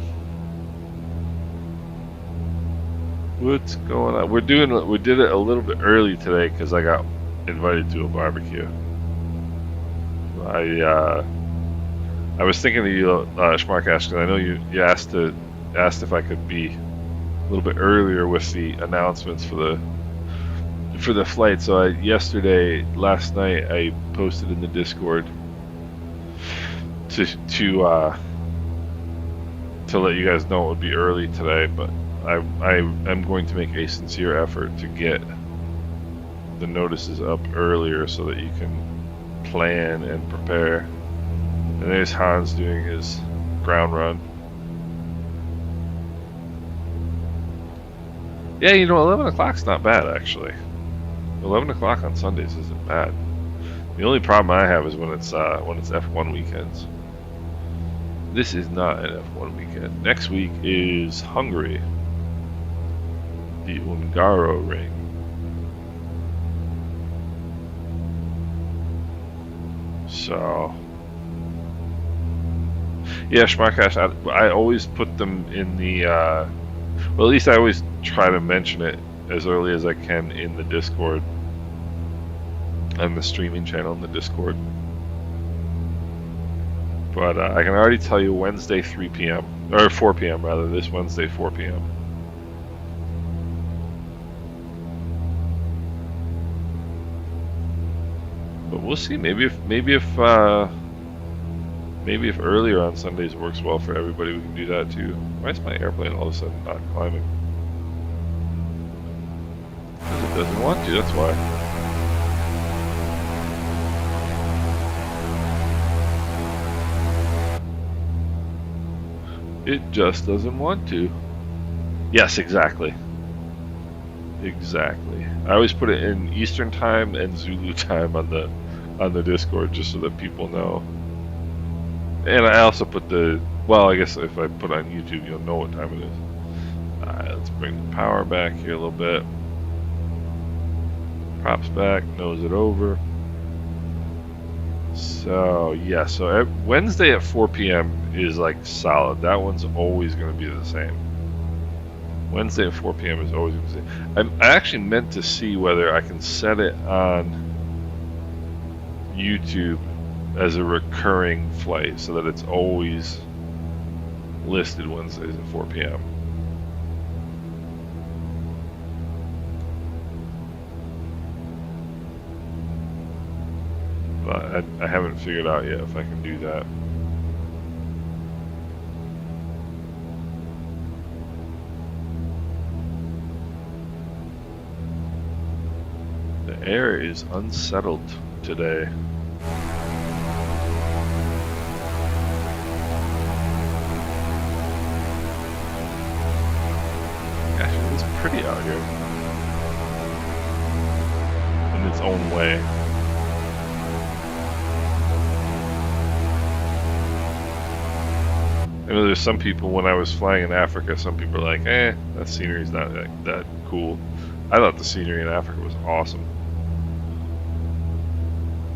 What's going on? We did it a little bit early today because I got invited to a barbecue. I was thinking of you, Smart Cash, because I know you asked if I could be a little bit earlier with the announcements for the flight. So last night, I posted in the Discord to let you guys know it would be early today, but I'm going to make a sincere effort to get the notices up earlier so that you can plan and prepare. And there's Hans doing his ground run. Yeah, 11 o'clock's not bad actually. 11 o'clock on Sundays isn't bad. The only problem I have is when it's F1 weekends. This is not an F1 weekend. Next week is Hungary, the Ungaro Ring. So, yeah, Schmarkash, I always put them in the, well, at least I always try to mention it as early as I can in the Discord and the streaming channel in the Discord. But I can already tell you Wednesday 3 p.m. or 4 p.m. rather, this Wednesday 4 p.m. But we'll see. Maybe if earlier on Sundays works well for everybody, we can do that too. Why is my airplane all of a sudden not climbing? Because it doesn't want to. That's why. It just doesn't want to. Yes, exactly. Exactly. I always put it in Eastern time and Zulu time on the Discord just so that people know. And I also put the, well, I guess if I put it on YouTube, you'll know what time it is. Alright, let's bring the power back here a little bit. Props back, nose it over. So, yeah, so Wednesday at 4 p.m. is like solid. That one's always going to be the same. Wednesday at 4 p.m. is always going to be the same. I actually meant to see whether I can set it on YouTube as a recurring flight so that it's always listed Wednesdays at 4 p.m. But I haven't figured out yet if I can do that. The air is unsettled today. Actually, it's pretty out here in its own way. I know there's some people, when I was flying in Africa, some people are like, that scenery's not that cool. I thought the scenery in Africa was awesome.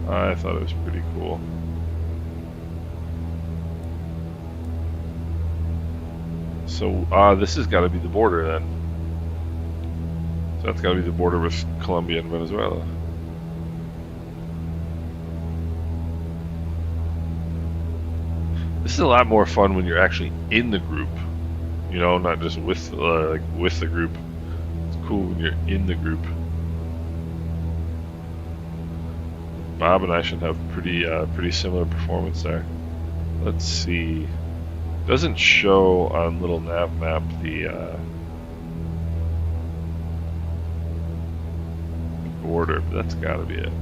I thought it was pretty cool. So, this has got to be the border then. So that's got to be the border with Colombia and Venezuela. This is a lot more fun when you're actually in the group, you know, not just with the group. It's cool when you're in the group. Bob and I should have pretty similar performance there. Let's see. Doesn't show on little nav map the border, but that's got to be it.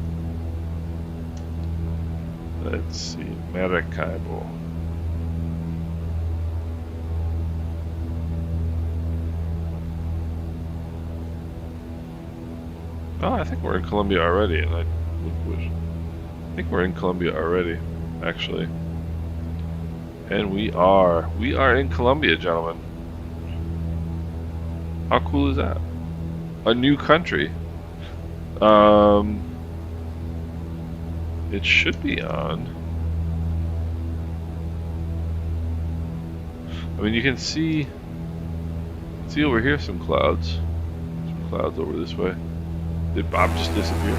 Let's see, Maracaibo. Oh, I think we're in Colombia already, and I think we're in Colombia already, actually. And we are in Colombia, gentlemen. How cool is that? A new country. It should be on. I mean, you can see over here some clouds. Some clouds over this way. Did Bob just disappear?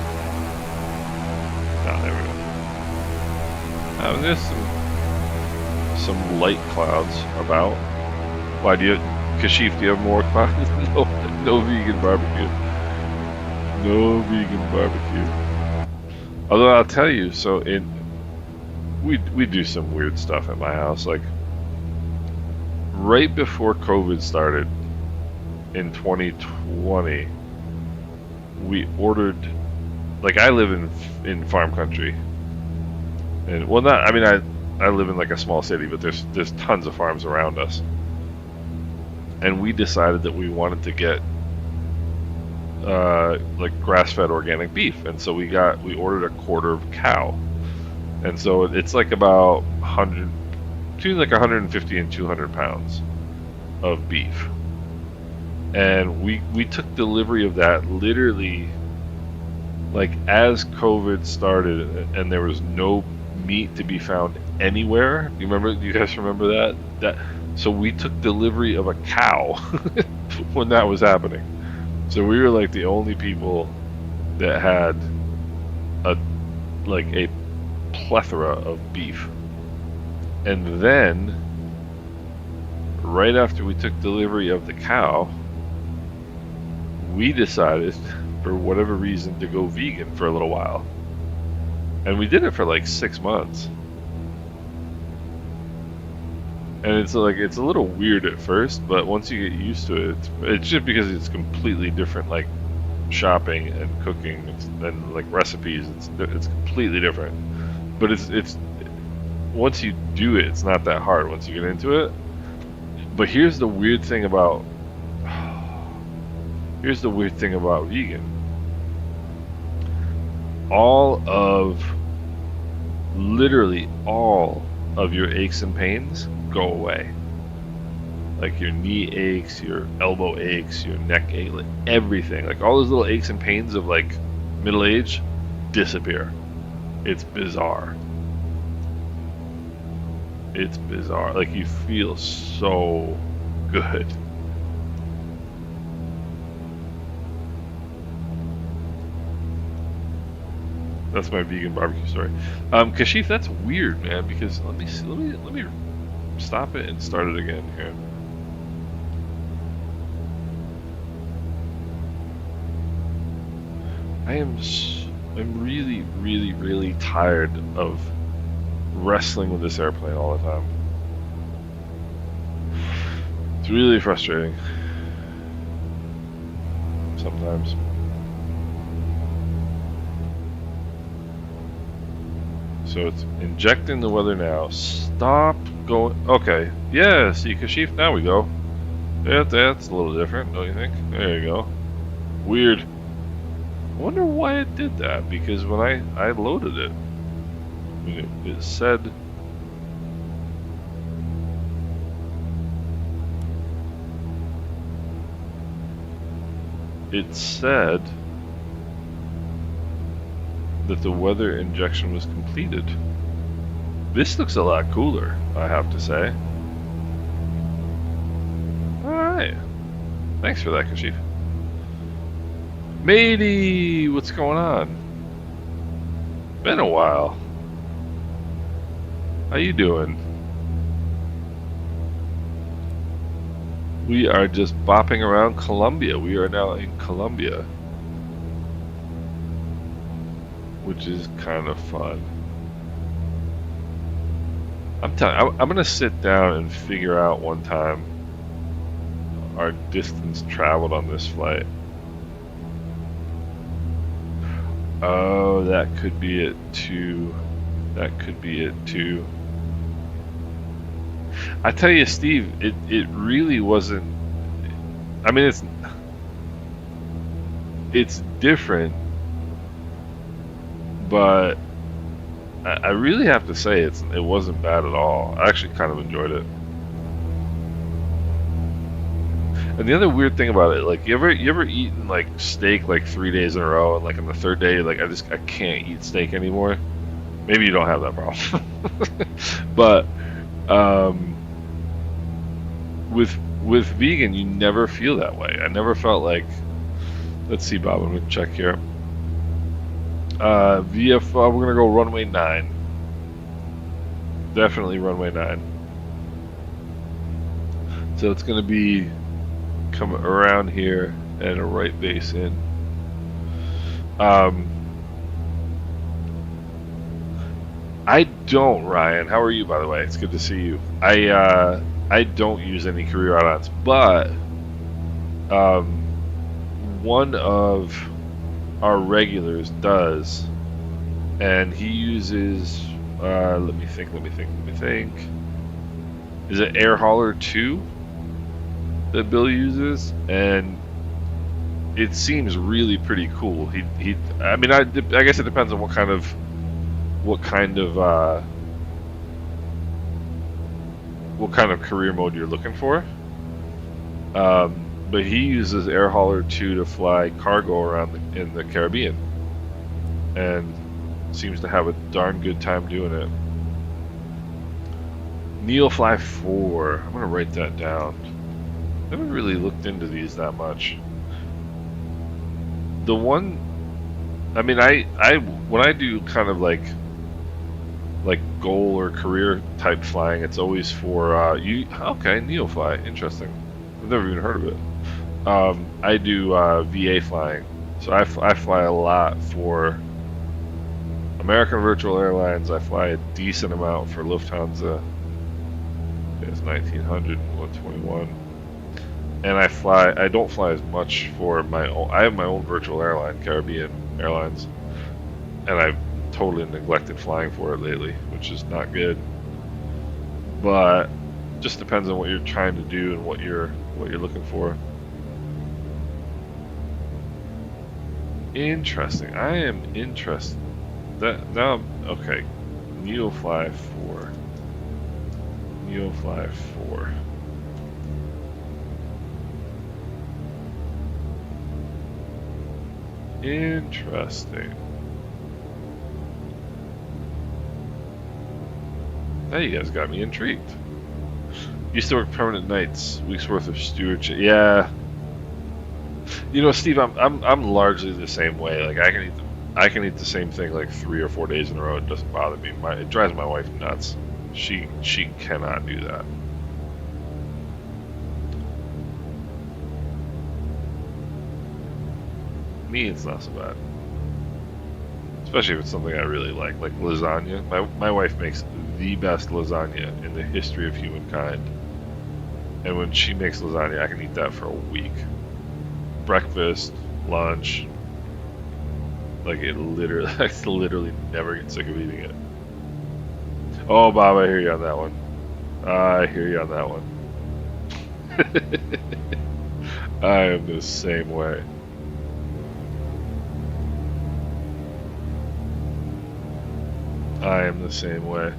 Oh, there we go. Oh, there's some light clouds about. Why do you, Kashif? Do you have more clouds? No vegan barbecue. No vegan barbecue. Although I'll tell you, so we do some weird stuff at my house. Like right before COVID started in 2020, we ordered. Like I live in farm country, and well, not. I mean, I live in like a small city, but there's tons of farms around us, and we decided that we wanted to get like grass-fed organic beef, and so we ordered a quarter of cow, and so it's like about between like 150 and 200 pounds of beef, and we took delivery of that literally like as COVID started, and there was no meat to be found anywhere. Do you guys remember that? So we took delivery of a cow when that was happening. So we were like the only people that had a plethora of beef. And then right after we took delivery of the cow, we decided for whatever reason to go vegan for a little while. And we did it for like 6 months. And it's a little weird at first, but once you get used to it, it's just because it's completely different, like shopping and cooking and like recipes. It's completely different. But it's once you do it, it's not that hard once you get into it. But here's the weird thing about Here's the weird thing about vegan. Literally all of your aches and pains go away. Like your knee aches, your elbow aches, your neck ache, like everything. Like all those little aches and pains of like middle age disappear. It's bizarre. It's bizarre. Like you feel so good. That's my vegan barbecue story. Kashif, that's weird, man. Because let me stop it and start it again here. I'm really, really, really tired of wrestling with this airplane all the time. It's really frustrating sometimes. So it's injecting the weather now. Stop going. Okay. Yeah, see, Kashif, now we go. Yeah, that's a little different, don't you think? There you go. Weird. I wonder why it did that, because when I loaded it, I mean, it said... It said that the weather injection was completed. This looks a lot cooler, I have to say. Alright. Thanks for that, Kashif. Matey, what's going on? Been a while. How you doing? We are just bopping around Colombia. We are now in Colombia, which is kind of fun. I'm gonna sit down and figure out one time our distance traveled on this flight. Oh, that could be it too. That could be it too. I tell you, Steve, it really wasn't. I mean, it's different, but I really have to say it wasn't bad at all. I actually kind of enjoyed it. And the other weird thing about it, like you ever eaten like steak like 3 days in a row, and like on the third day, like I can't eat steak anymore. Maybe you don't have that problem, but with vegan, you never feel that way. I never felt like. Let's see, Bob. I'm gonna check here. VF, we're gonna go runway 9. Definitely runway 9. So it's gonna be come around here and a right base in. I don't, Ryan. How are you, by the way? It's good to see you. I don't use any career add-ons, but one of our regulars does, and he uses. Let me think. Is it Air Hauler 2 that Bill uses? And it seems really pretty cool. I mean, I guess it depends on what kind of career mode you're looking for. But he uses Air Hauler 2 to fly cargo around in the Caribbean, and seems to have a darn good time doing it. Neofly 4. I'm gonna write that down. I haven't really looked into these that much. The one, I mean, when I do kind of like goal or career type flying, it's always for you. Okay, Neofly, interesting. I've never even heard of it. I do VA flying, so I fly a lot for American Virtual Airlines. I fly a decent amount for Lufthansa. It's 1900 and 121. And I don't fly as much for my own. I have my own virtual airline, Caribbean Airlines, and I've totally neglected flying for it lately, which is not good. But just depends on what you're trying to do and what you're looking for. Interesting. I am interested. That now, okay. Neofly 4. Neofly 4. Interesting. Now you guys got me intrigued. Used to work permanent nights, week's worth of stewardship. Yeah. You know, Steve, I'm largely the same way. Like I can eat the same thing like 3 or 4 days in a row. It doesn't bother me. It drives my wife nuts. She cannot do that. Me, it's not so bad. Especially if it's something I really like lasagna. My wife makes the best lasagna in the history of humankind. And when she makes lasagna, I can eat that for a week. Breakfast, lunch. Like I literally never get sick of eating it. Oh, Bob, I hear you on that one. I hear you on that one. I am the same way. I am the same way.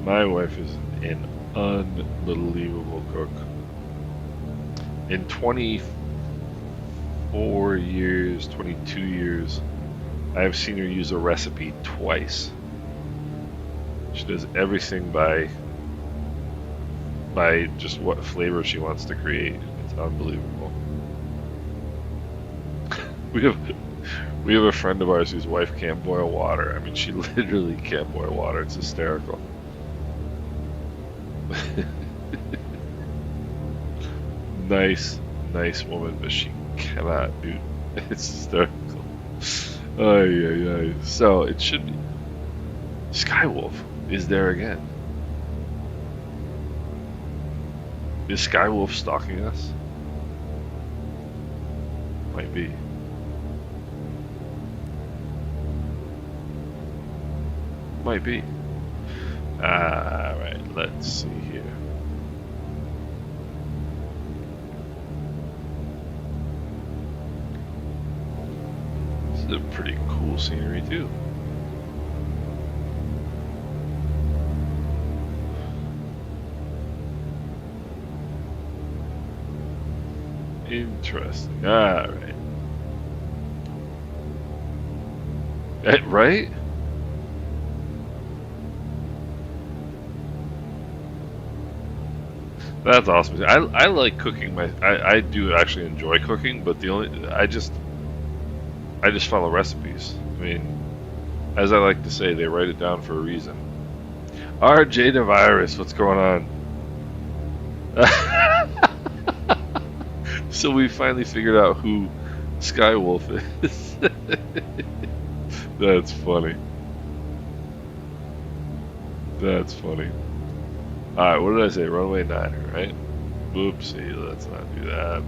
My wife is an unbelievable cook. In 24 years, 22 years, I have seen her use a recipe twice. She does everything by just what flavor she wants to create. It's unbelievable. We have a friend of ours whose wife can't boil water. I mean, she literally can't boil water. It's hysterical. nice woman, but she cannot, dude. It's hysterical. Ay. So it should be. Skywolf is there again. Is Skywolf stalking us? Might be. Might be. Alright, let's see here. This is a pretty cool scenery too. Interesting. Alright. Right? That's awesome. I like cooking. I do actually enjoy cooking, but I just follow recipes. I mean, as I like to say, they write it down for a reason. RJ the Virus, what's going on? So we finally figured out who Skywolf is. That's funny. That's funny. Alright, what did I say? Runway 9, right? Oopsie, let's not do that.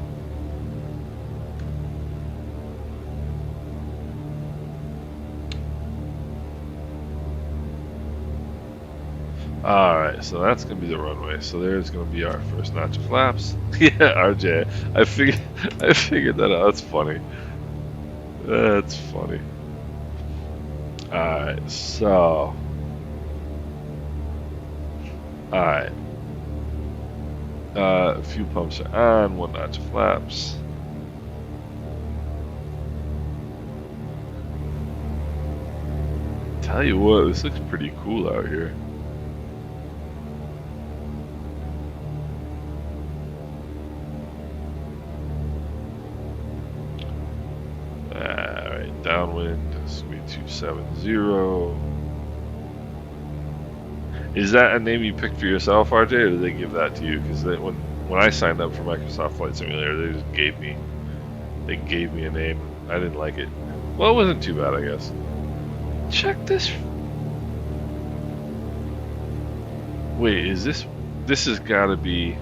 Alright, so that's going to be the runway. So there's going to be our first notch of flaps. Yeah, RJ. I figured that out. That's funny. That's funny. Alright, so... Alright. A few pumps are on, 1 notch of flaps. Tell you what, this looks pretty cool out here. Alright, downwind, Sweet 270. Is that a name you picked for yourself, RJ, or did they give that to you? Because when I signed up for Microsoft Flight Simulator, they just gave me a name. I didn't like it. Well, it wasn't too bad, I guess. Check this. Wait, is this? This has got to be.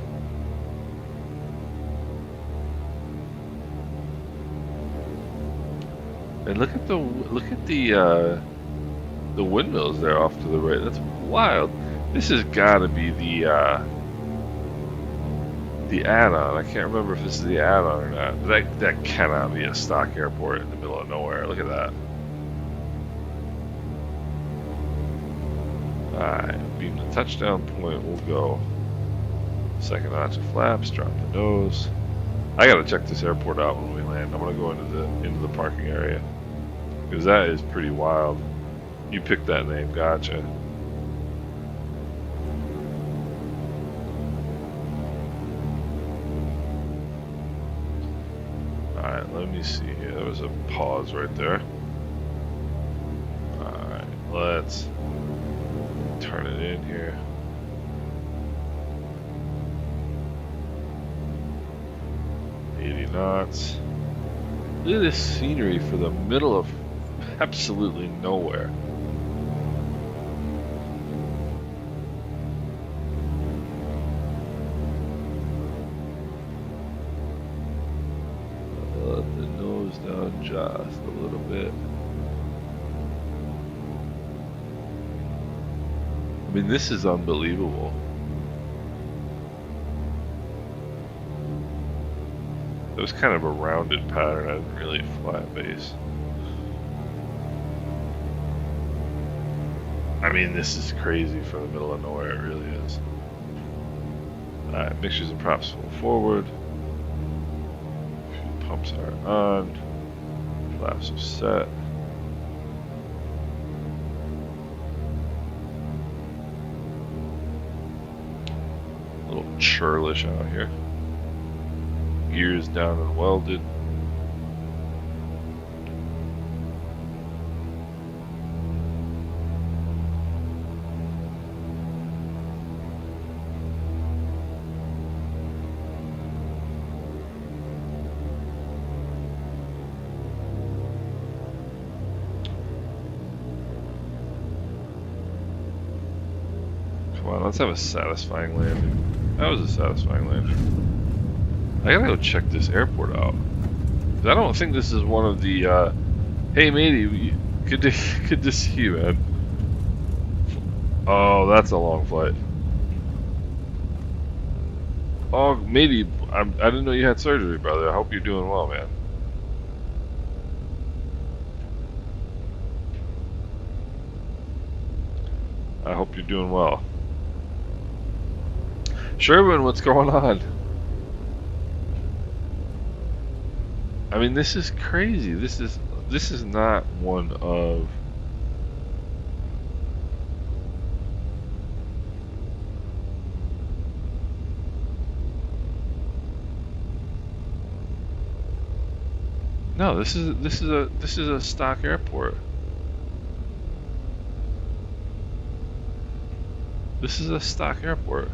And look at the windmills there off to the right. That's wild. This has got to be the add-on. I can't remember if this is the add-on or not. That cannot be a stock airport in the middle of nowhere. Look at that. Alright, beam the touchdown point. We'll go second notch of flaps. Drop the nose. I gotta check this airport out when we land. I'm gonna go into the parking area because that is pretty wild. You picked that name, gotcha. Alright, let me see here. There was a pause right there. Alright, let's turn it in here. Knots. Look at this scenery for the middle of absolutely nowhere. Let the nose down just a little bit. I mean, this is unbelievable. It was kind of a rounded pattern. I didn't really flat base. I mean, this is crazy for the middle of nowhere. It really is. Alright, mixtures and props full forward. Pumps are on. Flaps are set. A little churlish out here. Gears down and welded. Come on, let's have a satisfying landing. That was a satisfying landing. I gotta go check this airport out. I don't think this is one of the, hey matey, good to see you, man. Oh, that's a long flight. Oh, matey, I didn't know you had surgery, brother. I hope you're doing well, man. I hope you're doing well. Sherwin, what's going on? I mean, this is crazy. This is not one of no. This is a stock airport. This is a stock airport.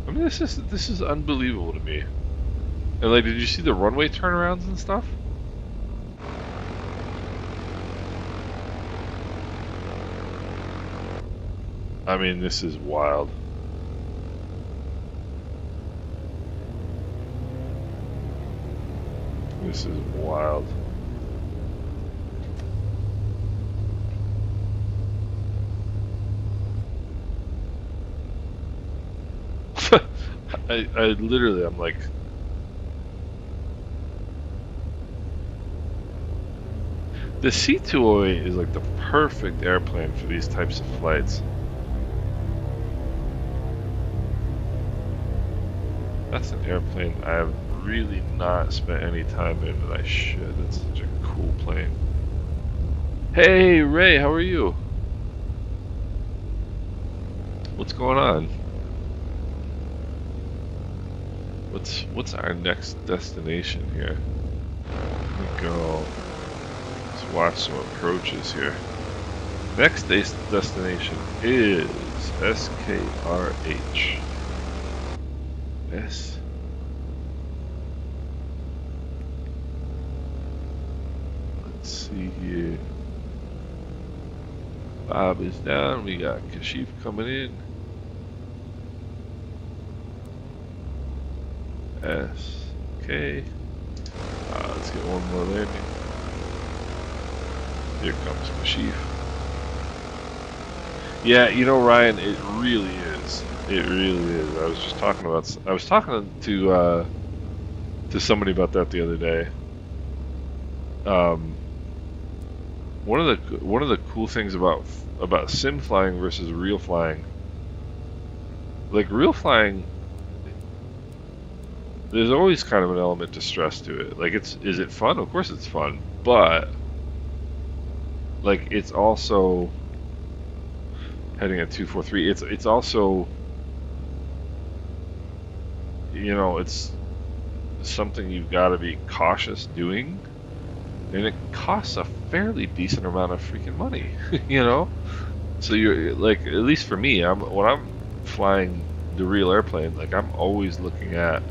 I mean, this is unbelievable to me. And like, did you see the runway turnarounds and stuff? I mean, this is wild. This is wild. I literally, I'm like, the C208 is like the perfect airplane for these types of flights. That's an airplane I have really not spent any time in, and I should. That's such a cool plane. Hey Ray, how are you? What's going on? What's our next destination here? Let me go. Let's watch some approaches here. Next destination is SKRH. Let's see here. Bob is down. We got Kashif coming in. SK. Let's get one more landing. Here comes Kashif. Yeah, you know, Ryan, it really is. It really is. I was just talking about. I was talking to somebody about that the other day. Um, one of the cool things about sim flying versus real flying, like real flying, there's always kind of an element to stress to it. Like, is it fun? Of course it's fun, but like it's also heading at 243. It's also, you know, it's something you've got to be cautious doing, and it costs a fairly decent amount of freaking money, you know. So you're like, at least for me, when I'm flying the real airplane, like I'm always looking at,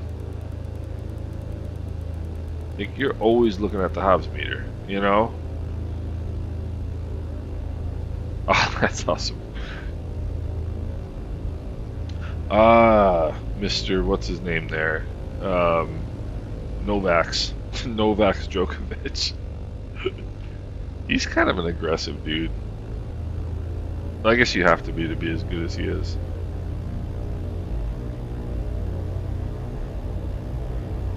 like you're always looking at the Hobbs meter, you know. Oh, that's awesome. Mr. What's his name there? Novak's Djokovic. He's kind of an aggressive dude. I guess you have to be as good as he is.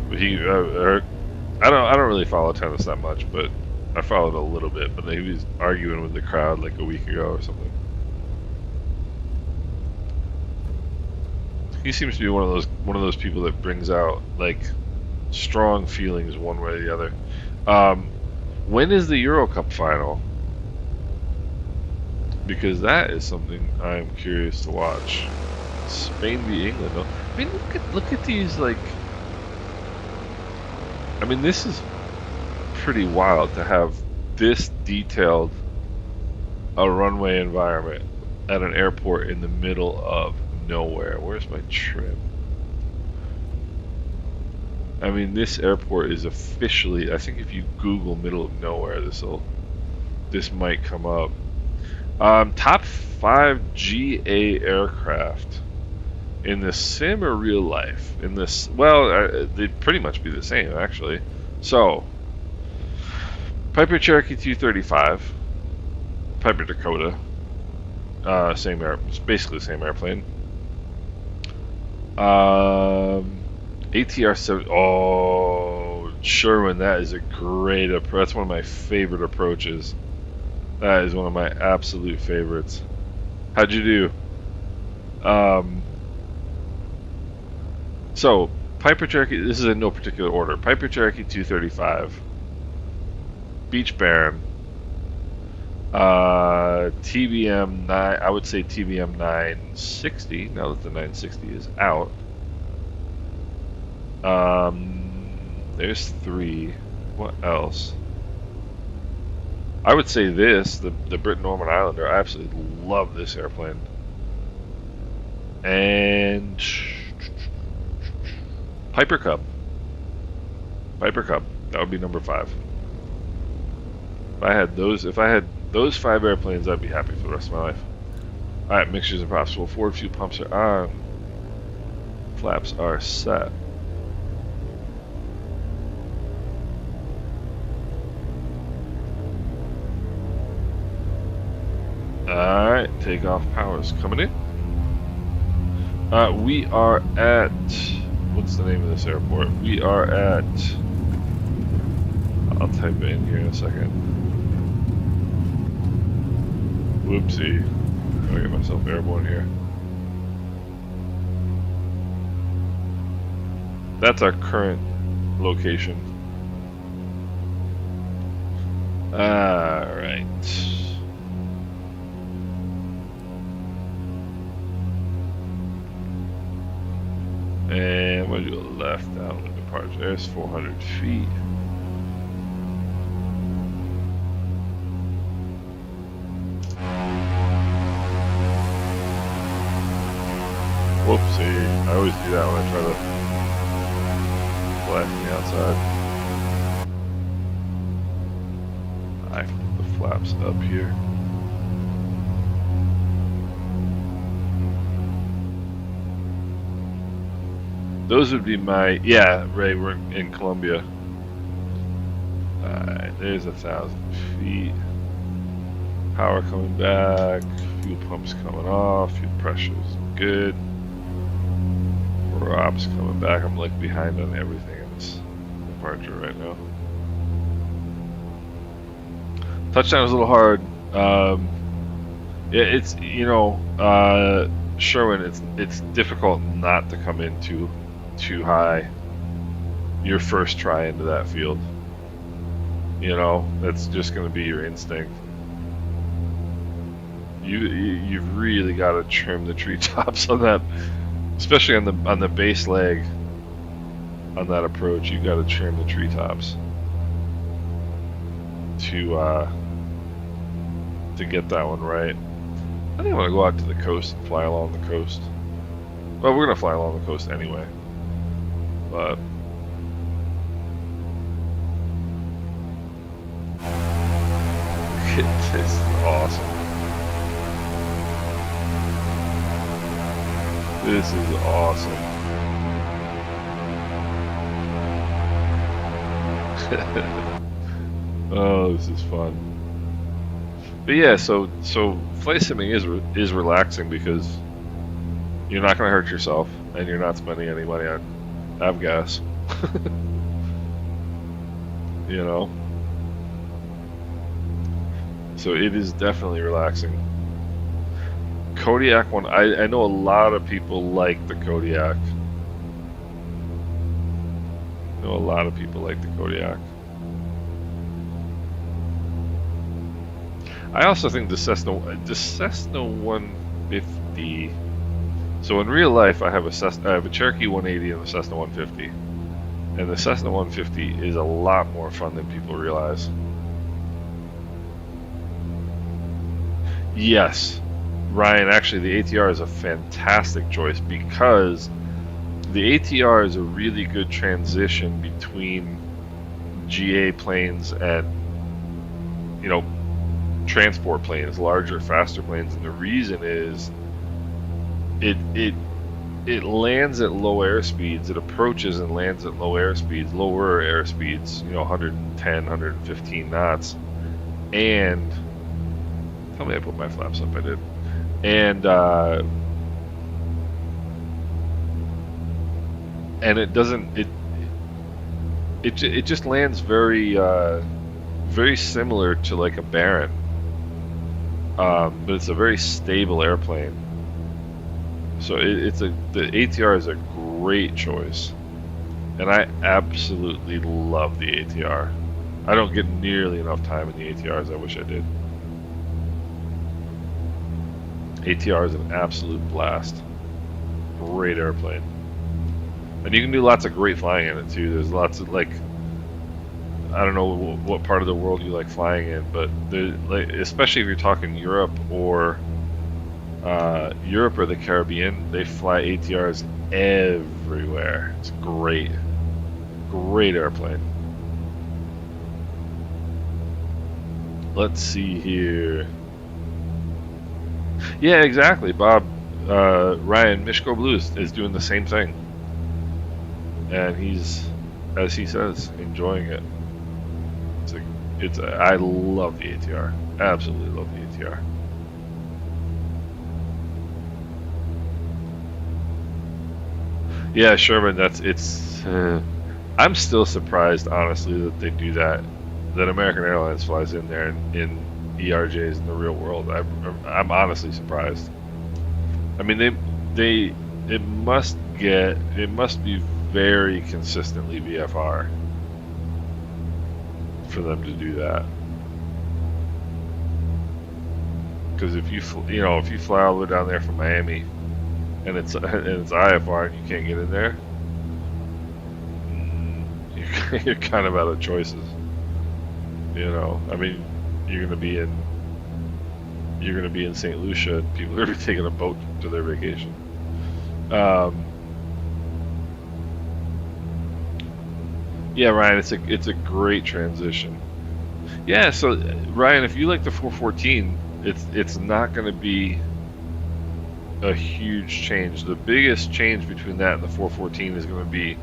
But I don't really follow tennis that much, but I followed a little bit. But he was arguing with the crowd like a week ago or something. He seems to be one of those people that brings out like strong feelings one way or the other. When is the Euro Cup final? Because that is something I'm curious to watch. Spain v England. I mean, look at these, like. I mean, this is pretty wild to have this detailed a runway environment at an airport in the middle of nowhere. Where's my trim? I mean, this airport is officially, I think if you Google middle of nowhere, this might come up. Top 5 GA aircraft in the sim or real life? In this, well, they'd pretty much be the same actually. So, Piper Cherokee 235, Piper Dakota, it's basically the same airplane. ATR 7. Oh, Sherwin, that is a great approach. That's one of my favorite approaches. That is one of my absolute favorites. How'd you do? So, Piper Cherokee, this is in no particular order. Piper Cherokee 235, Beach Baron, TBM 9, I would say TBM 960, now that the 960 is out. There's 3. What else? I would say this, the Brit Norman Islander. I absolutely love this airplane. And Piper Cub. That would be number 5. If I had those 5 airplanes, I'd be happy for the rest of my life. Alright, mixtures and props. Well, forward fuel pumps are on. Flaps are set. Alright, takeoff power's coming in. We are at, what's the name of this airport? We are at, I'll type it in here in a second. Whoopsie. I'm gonna get myself airborne here. That's our current location. Alright. And I'm going to do a left down the departure. There's 400 feet. Whoopsie. I always do that when I try to fly from the outside. I put the flaps up here. Those would be my, yeah, Ray, we're in Colombia. Alright, there's 1,000 feet. Power coming back. Fuel pump's coming off. Fuel pressure's good. Prop's coming back. I'm like behind on everything in this departure right now. Touchdown was a little hard. It's Sherwin. It's difficult not to come in too high. Your first try into that field. That's just going to be your instinct. You've really got to trim the treetops on that, especially on the base leg. On that approach, you've got to trim the treetops to get that one right. I think I'm gonna go out to the coast and fly along the coast. Well, we're gonna fly along the coast anyway, but. This is awesome. This is awesome. Oh, this is fun. But yeah, so flight simming is relaxing because you're not going to hurt yourself and you're not spending any money on avgas. So it is definitely relaxing. Kodiak one, I know a lot of people like the Kodiak. I also think the Cessna 150. So in real life, I have a Cherokee 180 and a Cessna 150, and the Cessna 150 is a lot more fun than people realize. Yes, Ryan. Actually, the ATR is a fantastic choice because the ATR is a really good transition between GA planes and transport planes, larger, faster planes, and the reason is it lands at low airspeeds. It approaches and lands at lower airspeeds, 110, 115 knots, and tell me I put my flaps up. I did, and it doesn't. It just lands very very similar to like a Baron. But it's a very stable airplane. So the ATR is a great choice, and I absolutely love the ATR. I don't get nearly enough time in the ATR as I wish I did. ATR is an absolute blast. Great airplane, and you can do lots of great flying in it too. There's lots of I don't know what part of the world you like flying in, but especially if you're talking Europe or the Caribbean, they fly ATRs everywhere. It's great airplane. Let's see here. Yeah, exactly, Bob. Ryan Mishko Blues is doing the same thing, and he's, as he says, enjoying it. I love the ATR. Absolutely love the ATR. Yeah, Sherman. I'm still surprised, honestly, that they do that. That American Airlines flies in there in ERJs in the real world. I'm honestly surprised. I mean, it must be very consistently VFR for them to do that. Because if you fly all the way down there from Miami and it's IFR and you can't get in there, you're kind of out of choices. I mean, you're gonna be in St. Lucia and people are gonna be taking a boat to their vacation. Yeah, Ryan, it's a great transition. Yeah, so Ryan, if you like the 414, it's not going to be a huge change. The biggest change between that and the 414 is going to be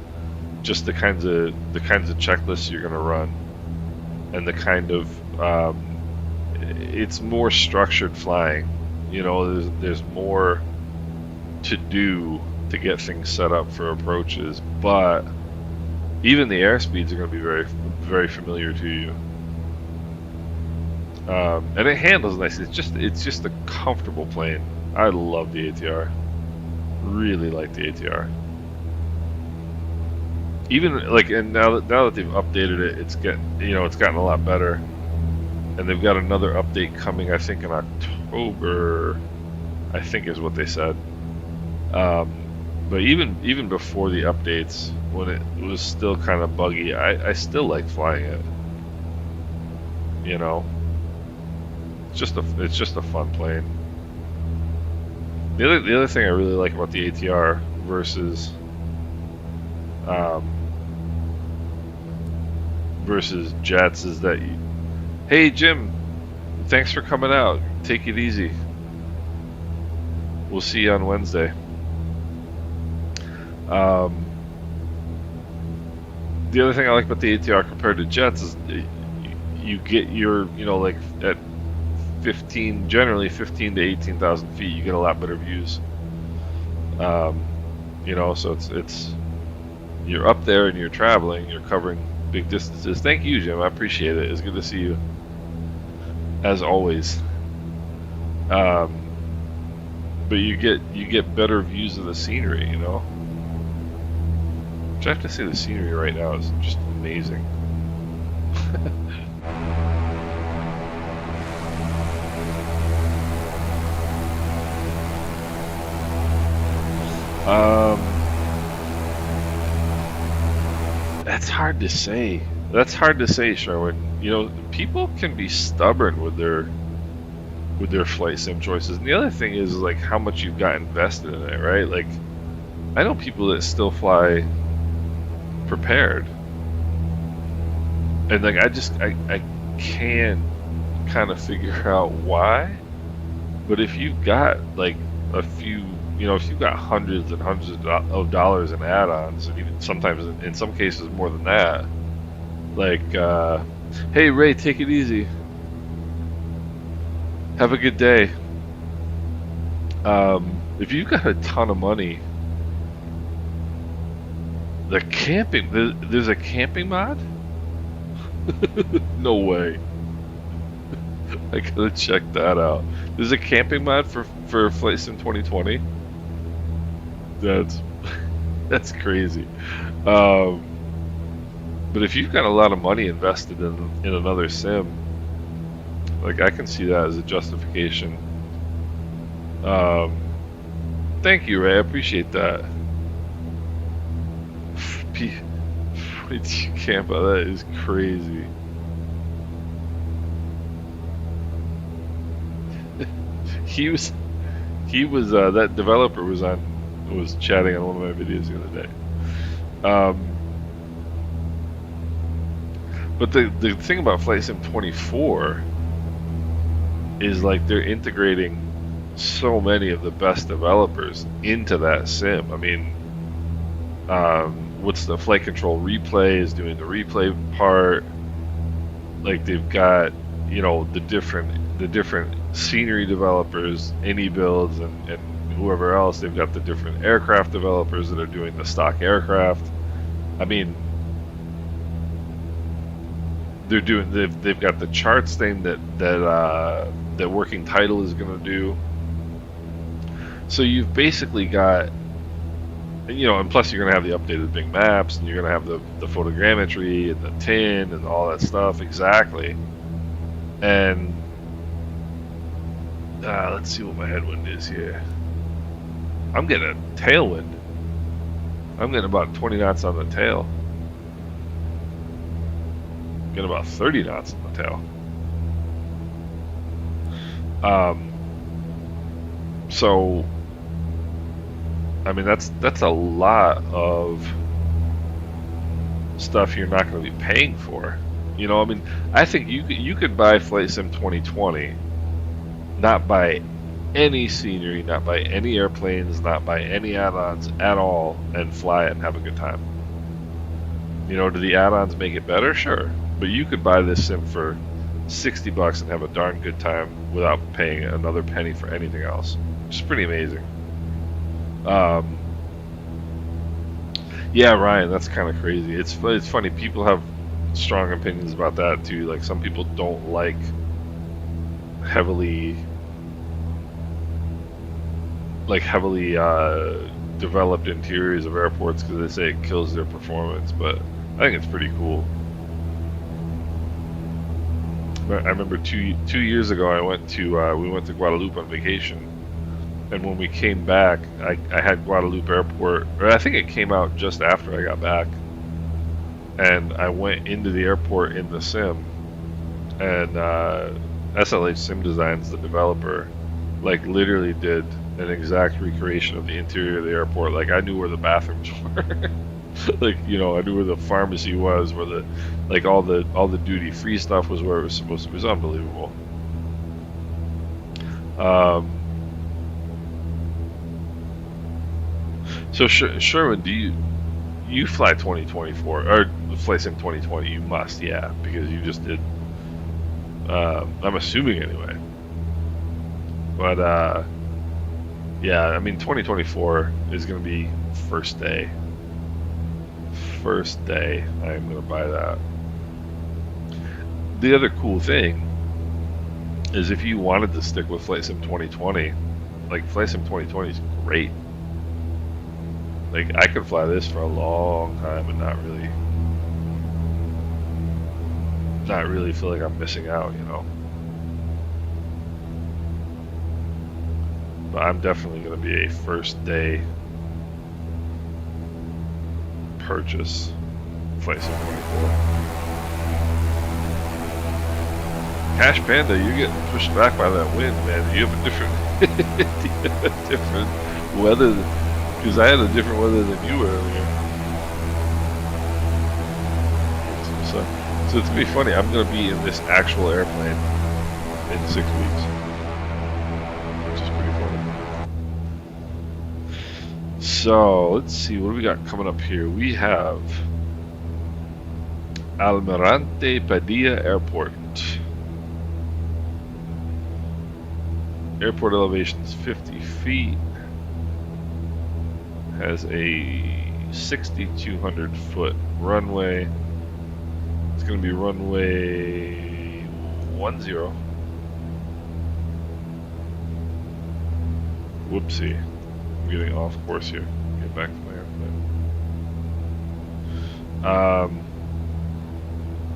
just the kinds of checklists you're going to run, and the kind of it's more structured flying. You know, there's more to do to get things set up for approaches, but even the airspeeds are going to be very familiar to you. And it handles nice. It's just a comfortable plane. I love the ATR. Really like the ATR. Even like, and now that they've updated it, it's gotten a lot better. And they've got another update coming, I think in October, I think is what they said. But even before the updates, when it was still kind of buggy, I still like flying it. You know, it's just a fun plane. The other thing I really like about the ATR versus jets is that hey Jim, thanks for coming out. Take it easy. We'll see you on Wednesday. The other thing I like about the ATR compared to jets is you get your, like at generally 15 to 18,000 feet, you get a lot better views. So it's you're up there and you're traveling, you're covering big distances. Thank you, Jim. I appreciate it. It's good to see you, as always. But you get better views of the scenery, Which I have to say, the scenery right now is just amazing. That's hard to say. Sherwin. People can be stubborn with their flight sim choices. And the other thing is like how much you've got invested in it, right? Like, I know people that still fly prepared, and like I can't kind of figure out why. But if you've got like a few, if you've got hundreds and hundreds of dollars in add-ons, and even sometimes in some cases more than that, like, hey Ray, take it easy. Have a good day. If you've got a ton of money, there's a camping mod? No way. I gotta check that out. There's a camping mod for Flight Sim 2020. That's crazy. But if you've got a lot of money invested in another sim, like, I can see that as a justification. Thank you, Ray. I appreciate that. 42 camp out. That is crazy. He was that developer was chatting on one of my videos the other day. But the thing about Flight Sim 24 is like they're integrating so many of the best developers into that sim. I mean, what's the flight control replay is doing the replay part. Like, they've got the different scenery developers, any builds, and whoever else. They've got the different aircraft developers that are doing the stock aircraft. I mean, they've got the charts thing that Working Title is going to do. So you've basically got, and plus you're going to have the updated big maps, and you're going to have the photogrammetry and the tin and all that stuff. Exactly. And let's see what my headwind is here. I'm getting a tailwind. I'm getting about 20 knots on the tail. Getting about 30 knots on the tail. So, I mean, that's a lot of stuff you're not going to be paying for. I mean, I think you could buy Flight Sim 2020, not buy any scenery, not buy any airplanes, not buy any add-ons at all, and fly it and have a good time. Do the add-ons make it better? Sure. But you could buy this sim for $60 and have a darn good time without paying another penny for anything else. Which is pretty amazing. Yeah, Ryan, that's kind of crazy. It's funny. People have strong opinions about that too. Like some people don't like heavily developed interiors of airports because they say it kills their performance. But I think it's pretty cool. I remember two years ago we went to Guadalupe on vacation, and when we came back, I had Guadalupe Airport, or I think it came out just after I got back, and I went into the airport in the sim, and SLH Sim Designs, the developer, like literally did an exact recreation of the interior of the airport. Like I knew where the bathrooms were. Like, you know, I knew where the pharmacy was, where the like all the duty free stuff was where it was supposed to be. It was unbelievable. So Sherman, do you fly 2024 or fly sim 2020? You must, yeah, because you just did. I'm assuming anyway. But yeah, I mean 2024 is going to be first day. First day, I'm going to buy that. The other cool thing is if you wanted to stick with Flight Sim 2020, like Flight Sim 2020 is great. Like I could fly this for a long time and not really feel like I'm missing out, you know. But I'm definitely going to be a first day purchase. Flight Sim 24. Hash Panda, you're getting pushed back by that wind, man. You have a different weather, because I had a different weather than you earlier. So it's gonna be funny. I'm gonna be in this actual airplane in 6 weeks, which is pretty funny. So let's see, what do we got coming up here? We have Almirante Padilla Airport. Airport elevation is 50 feet. Has a 6,200 foot runway. It's going to be runway 10. Whoopsie. I'm getting off course here. Get back to my airplane.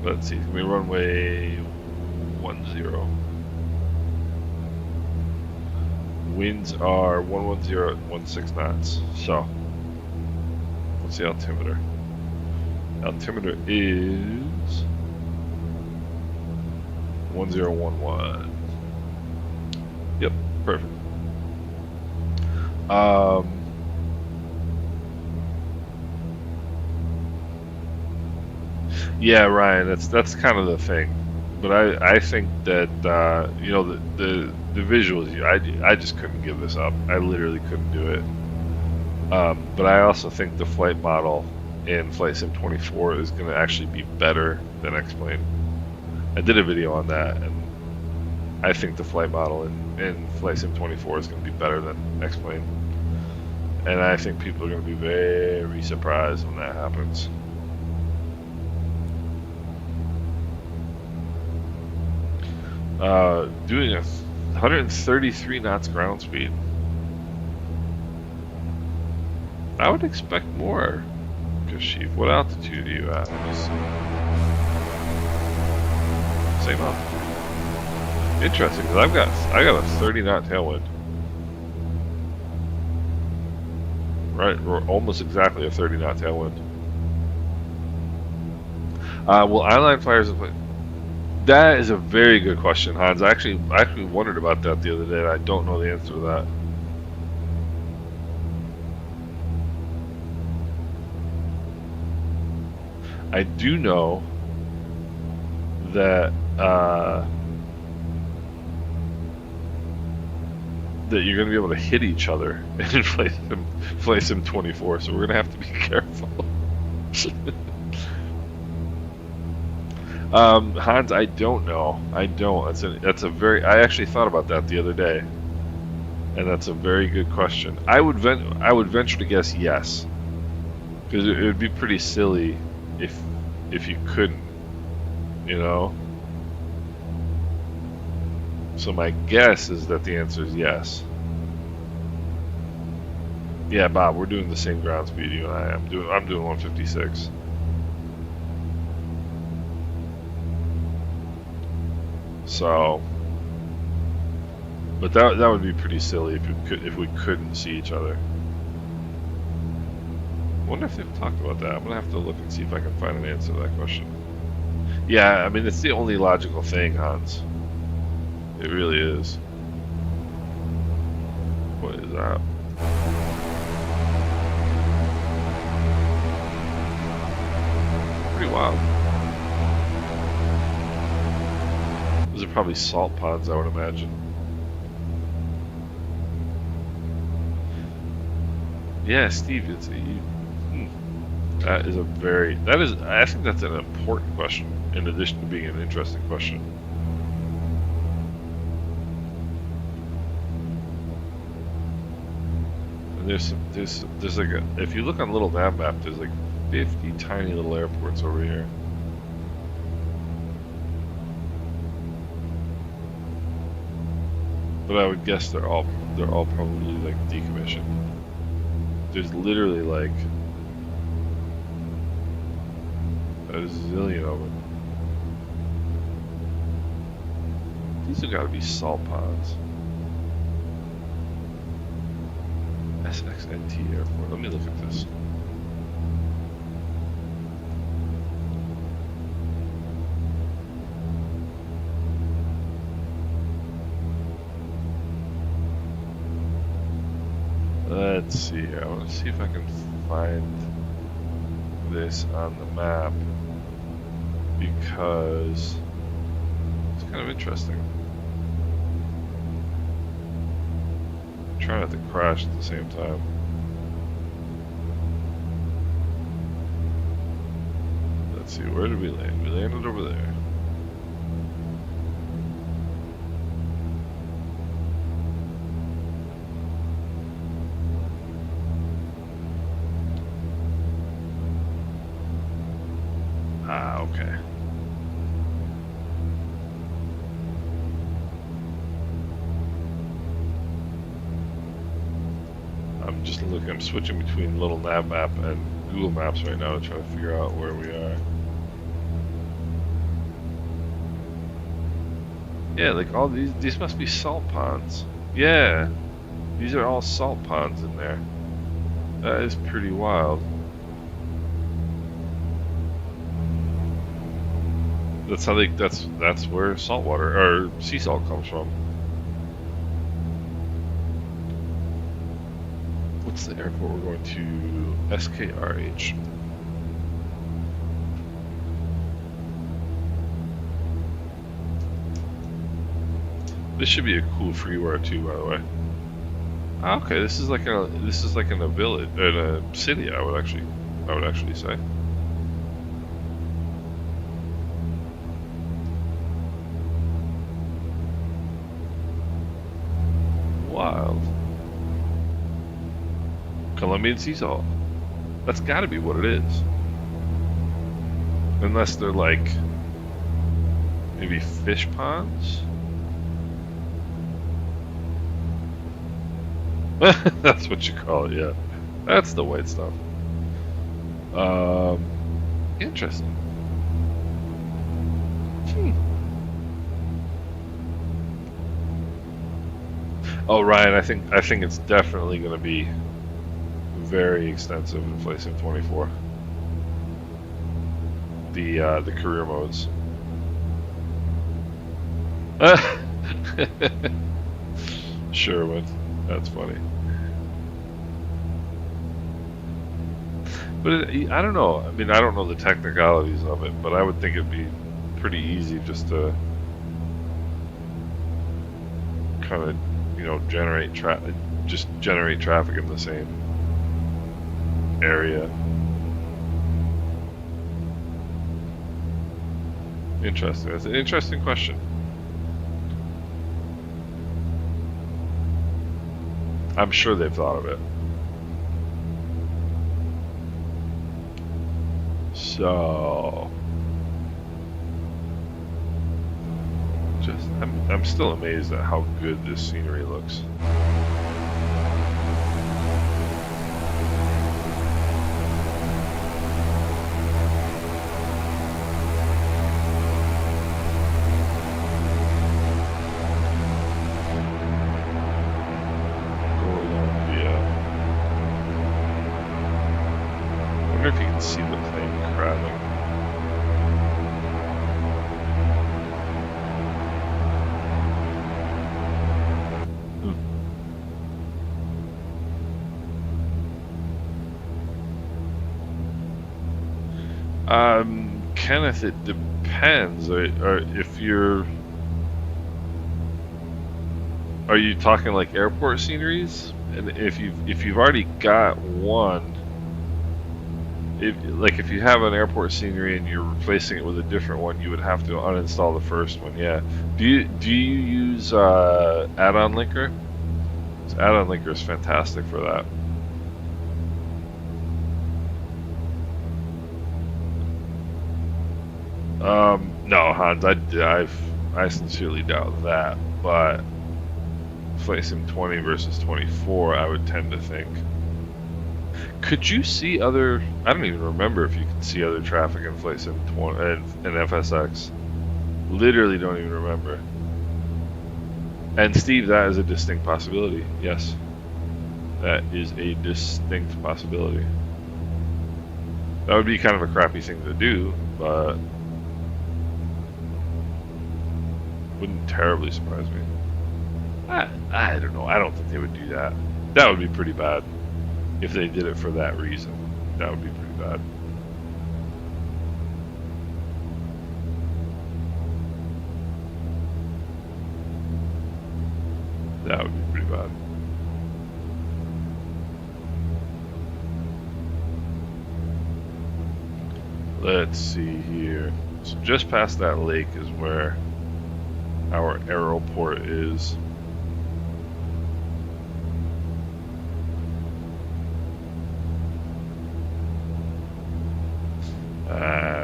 Let's see. It's going to be runway 10. Winds are 110 at 16 knots. So, what's the altimeter? Altimeter is 1011. Yep, perfect. Yeah, Ryan, that's kind of the thing. But I think that you know the visuals, I just couldn't give this up. I literally couldn't do it. But I also think the flight model in Flight Sim 24 is going to actually be better than X-Plane. I did a video on that, and I think the flight model in Flight Sim 24 is going to be better than X-Plane. And I think people are going to be very surprised when that happens. Doing a 133 knots ground speed. I would expect more. Kashif, what altitude are you at? Let me see. Same altitude. Interesting, because I got a 30 knot tailwind. Right, we're almost exactly a 30 knot tailwind. Will Island Flyers? That is a very good question, Hans. I actually wondered about that the other day, and I don't know the answer to that. I do know that that you're going to be able to hit each other in Flight Sim 24, so we're going to have to be careful. Hans, I don't know. I don't. That's a very. I actually thought about that the other day, and that's a very good question. I would venture to guess yes, because it would be pretty silly if you couldn't, you know. So my guess is that the answer is yes. Yeah, Bob, we're doing the same ground speed you and I am. I'm doing 156. So, but that would be pretty silly if we couldn't see each other. I wonder if they've talked about that. I'm gonna have to look and see if I can find an answer to that question. Yeah, I mean it's the only logical thing, Hans. It really is. What is that? Pretty wild. Those are probably salt ponds, I would imagine. Yeah, Steve, that is I think that's an important question, in addition to being an interesting question. And there's like if you look on little nav map, there's like 50 tiny little airports over here. But I would guess they're all probably like decommissioned. There's literally like a zillion of them. These have got to be salt ponds. SXNT Airport. Let me look at this. Let's see here. I want to see if I can find this on the map because it's kind of interesting. I'm trying not to crash at the same time. Let's see, where did we land? We landed over there. Ah, okay. I'm just looking, I'm switching between little nav map and Google Maps right now to try to figure out where we are. Yeah, like all these must be salt ponds. Yeah, these are all salt ponds in there. That is pretty wild. That's how that's where saltwater or sea salt comes from. What's the airport we're going to? SKRH. This should be a cool freeware too, by the way. Okay, this is like in a village, in a city. I would actually say. Wild. Colombian sea salt. That's got to be what it is. Unless they're like maybe fish ponds. That's what you call it, yeah. That's the white stuff. Interesting. Oh, Ryan, I think it's definitely going to be very extensive in FlightSim 24. The career modes. Sherwin, that's funny. But I don't know. I mean, I don't know the technicalities of it, but I would think it'd be pretty easy just to kind of, generate traffic in the same area. Interesting. That's an interesting question. I'm sure they've thought of it. So, I'm still amazed at how good this scenery looks. I wonder if you can see the plane crabbing. Kenneth, it depends. If you're, are you talking like airport sceneries? And if you've already got one, if you have an airport scenery and you're replacing it with a different one, you would have to uninstall the first one. Yeah. Do you use add-on linker? Add-on linker is fantastic for that. No, Hans, I sincerely doubt that. But Flight Sim 20 versus 24, I would tend to think. Could you see other? I don't even remember if you could see other traffic in Flight Sim 20 and FSX. Literally don't even remember. And Steve, that is a distinct possibility. Yes, that is a distinct possibility. That would be kind of a crappy thing to do, but wouldn't terribly surprise me. I don't know. I don't think they would do that. That would be pretty bad if they did it for that reason. That would be pretty bad. That would be pretty bad. Let's see here. So just past that lake is where our aeroport is.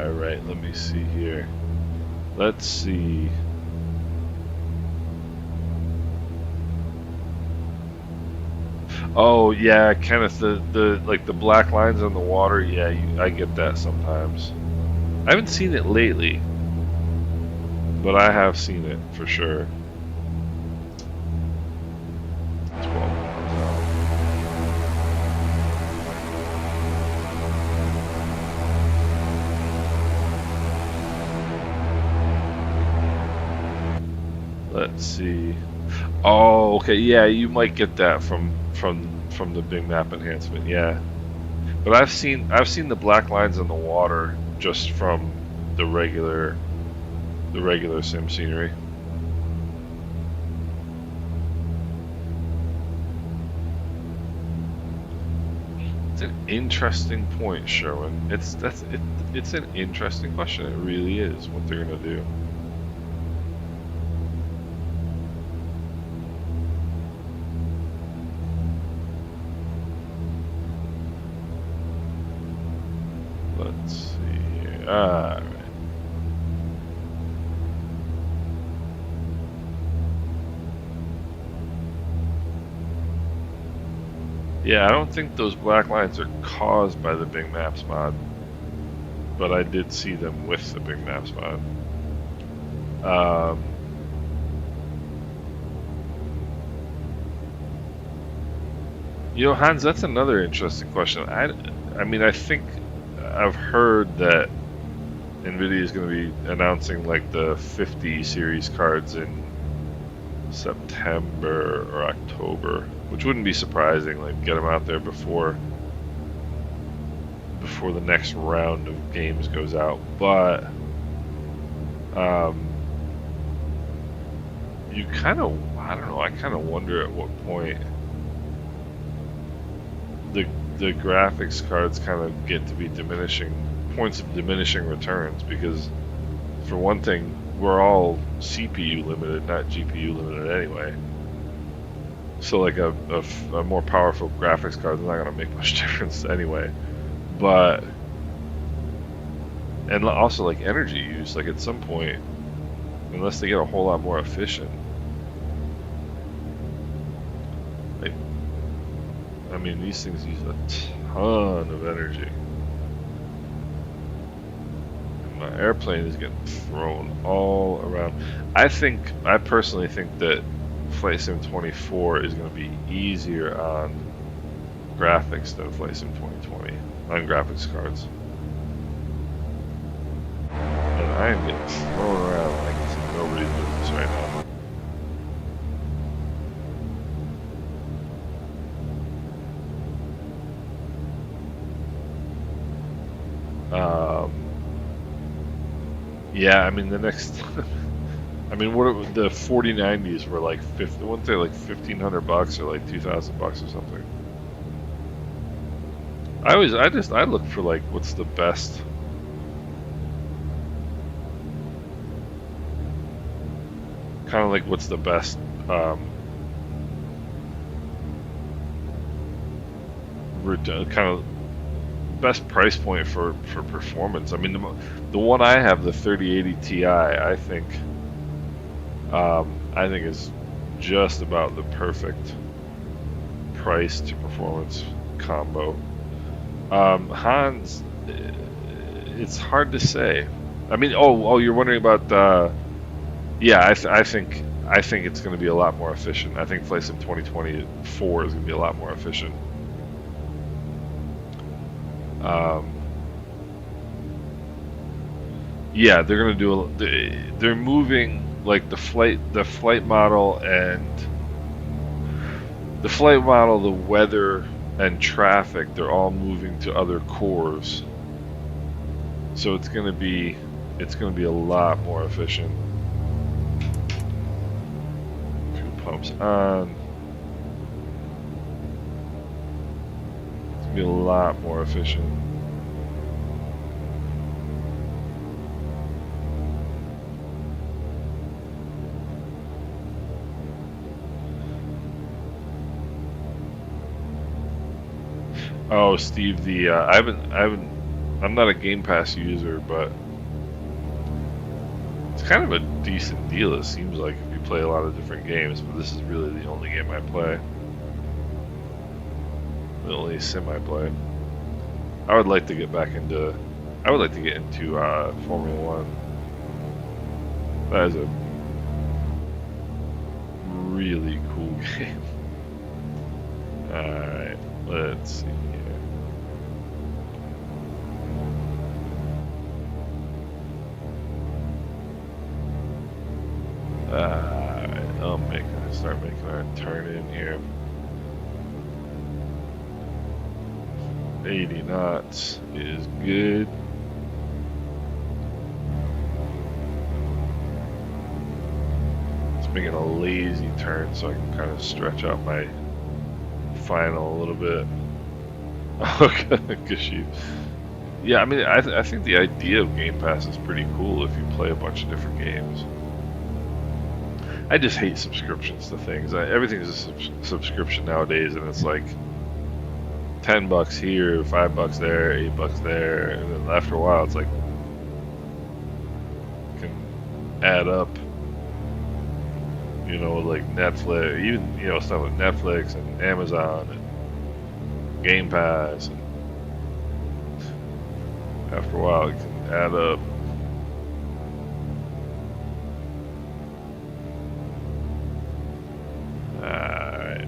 Right, let me see here. Let's see. Oh yeah, Kenneth, the black lines on the water. Yeah, I get that sometimes. I haven't seen it lately, but I have seen it for sure. Let's see. Oh, okay. Yeah, you might get that from the big map enhancement. Yeah, but I've seen the black lines on the water just from the regular sim scenery. It's an interesting point, Sherwin. It's an interesting question. It really is what they're gonna do. Let's see here. Alright. Yeah, I don't think those black lines are caused by the Big Maps mod, but I did see them with the Big Maps mod. You know, Hans, that's another interesting question. I mean, I think I've heard that NVIDIA is going to be announcing like the 50 series cards in September or October, which wouldn't be surprising. Like, get them out there before the next round of games goes out. But you kind of, I don't know. I kind of wonder at what point the graphics cards kind of get to be diminishing points of diminishing returns, because for one thing, we're all CPU limited, not GPU limited anyway. So like a more powerful graphics card is not gonna make much difference anyway. But and also like energy use, like at some point, unless they get a whole lot more efficient, like, I mean, these things use a ton of energy. And my airplane is getting thrown all around. I personally think that Flight Sim 24 is going to be easier on graphics than Flight Sim 2020 on graphics cards. And I am getting thrown around like nobody's business right now. Yeah, I mean the next. I mean, what the 4090s were like? Weren't they like $1,500 or like $2,000 or something? I look for like what's the best. Kind of like what's the best kind of best price point for performance. I mean, the one I have, the 3080 Ti, I think is just about the perfect price to performance combo. Hans, it's hard to say. I mean, you're wondering about yeah, I think it's going to be a lot more efficient. I think Flight Sim 2024 is going to be a lot more efficient. Yeah, they're going to they're moving like the flight model and the weather and traffic. They're all moving to other cores, so it's going to be a lot more efficient. Fuel pumps on. It's going to be a lot more efficient. Oh, Steve, I'm not a Game Pass user, but it's kind of a decent deal, it seems like, if you play a lot of different games, but this is really the only game I play. The only sim I play. I would like to get into Formula One. That is a really cool game. Alright, let's see. I'll start making our turn in here. 80 knots is good. It's making a lazy turn so I can kind of stretch out my final a little bit. Okay, Kashiv. Yeah, I mean, I think the idea of Game Pass is pretty cool if you play a bunch of different games. I just hate subscriptions to things. Everything is a subscription nowadays, and it's like $10 here, $5 there, $8 there, and then after a while, it's like it can add up. You know, like Netflix, even stuff like Netflix and Amazon and Game Pass. And after a while, it can add up. Alright.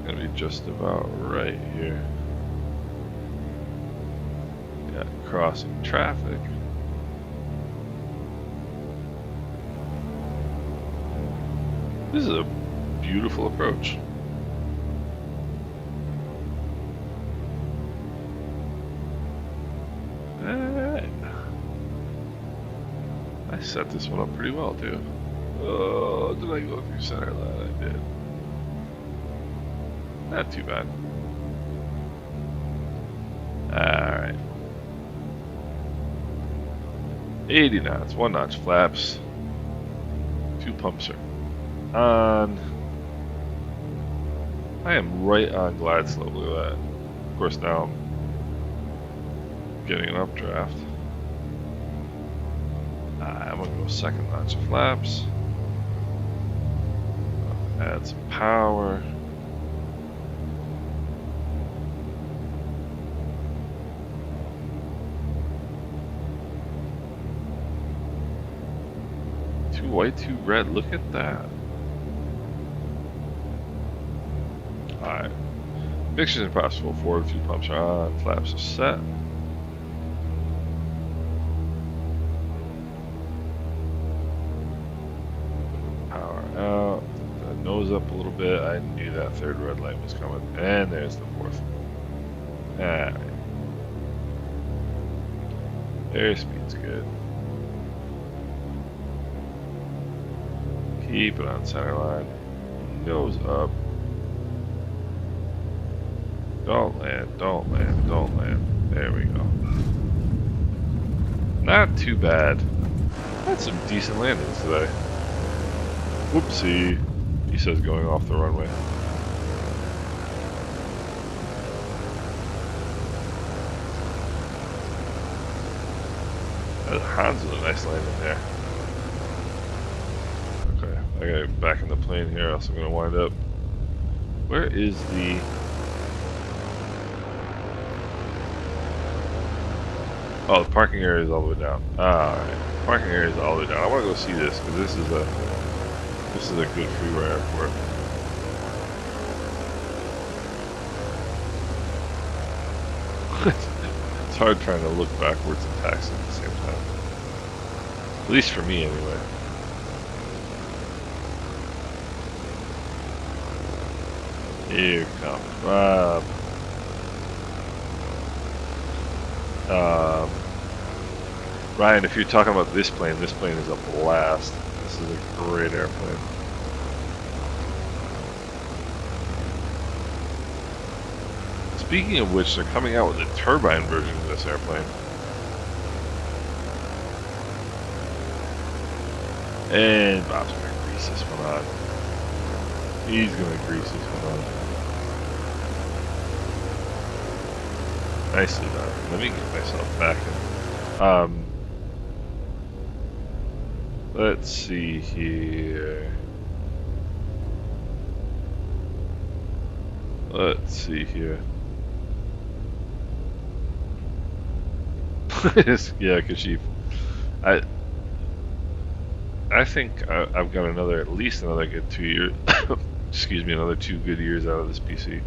Gonna be just about right here. Yeah, crossing traffic. This is a beautiful approach. I set this one up pretty well too. Oh, did I go through center line? I did. Not too bad. Alright. 80 knots, 1 notch flaps. 2 pumps are on. I am right on glide slope, look at that. Of course now I'm getting an updraft. I'm gonna go 2nd notch of flaps. Add some power. Two white, 2 red, look at that. Alright. Mixtures impossible. 4 of 2 pumps are on. Flaps are set. Power out. The nose up a little bit. I knew that 3rd red light was coming. And there's the 4th. Alright. Airspeed's good. Keep it on center line. Nose up. Don't land, don't land, don't land. There we go. Not too bad. Had some decent landings today. Whoopsie. He says going off the runway. Hans with a nice landing there. Okay, I gotta get back in the plane here, else I'm gonna wind up. Where is the... Oh, the parking area is all the way down. Alright, parking area is all the way down. I want to go see this because this is a good Freeware airport. It's hard trying to look backwards and taxi at the same time. At least for me, anyway. Here comes Rob. Ryan, if you're talking about this plane is a blast. This is a great airplane. Speaking of which, they're coming out with a turbine version of this airplane. And Bob's gonna grease this one on. He's gonna grease this one on. Nicely done. Let me get myself back in. Let's see here. Let's see here. Yeah, Kashif. I think I've got at least another good 2 years. Excuse me, another 2 good years out of this PC.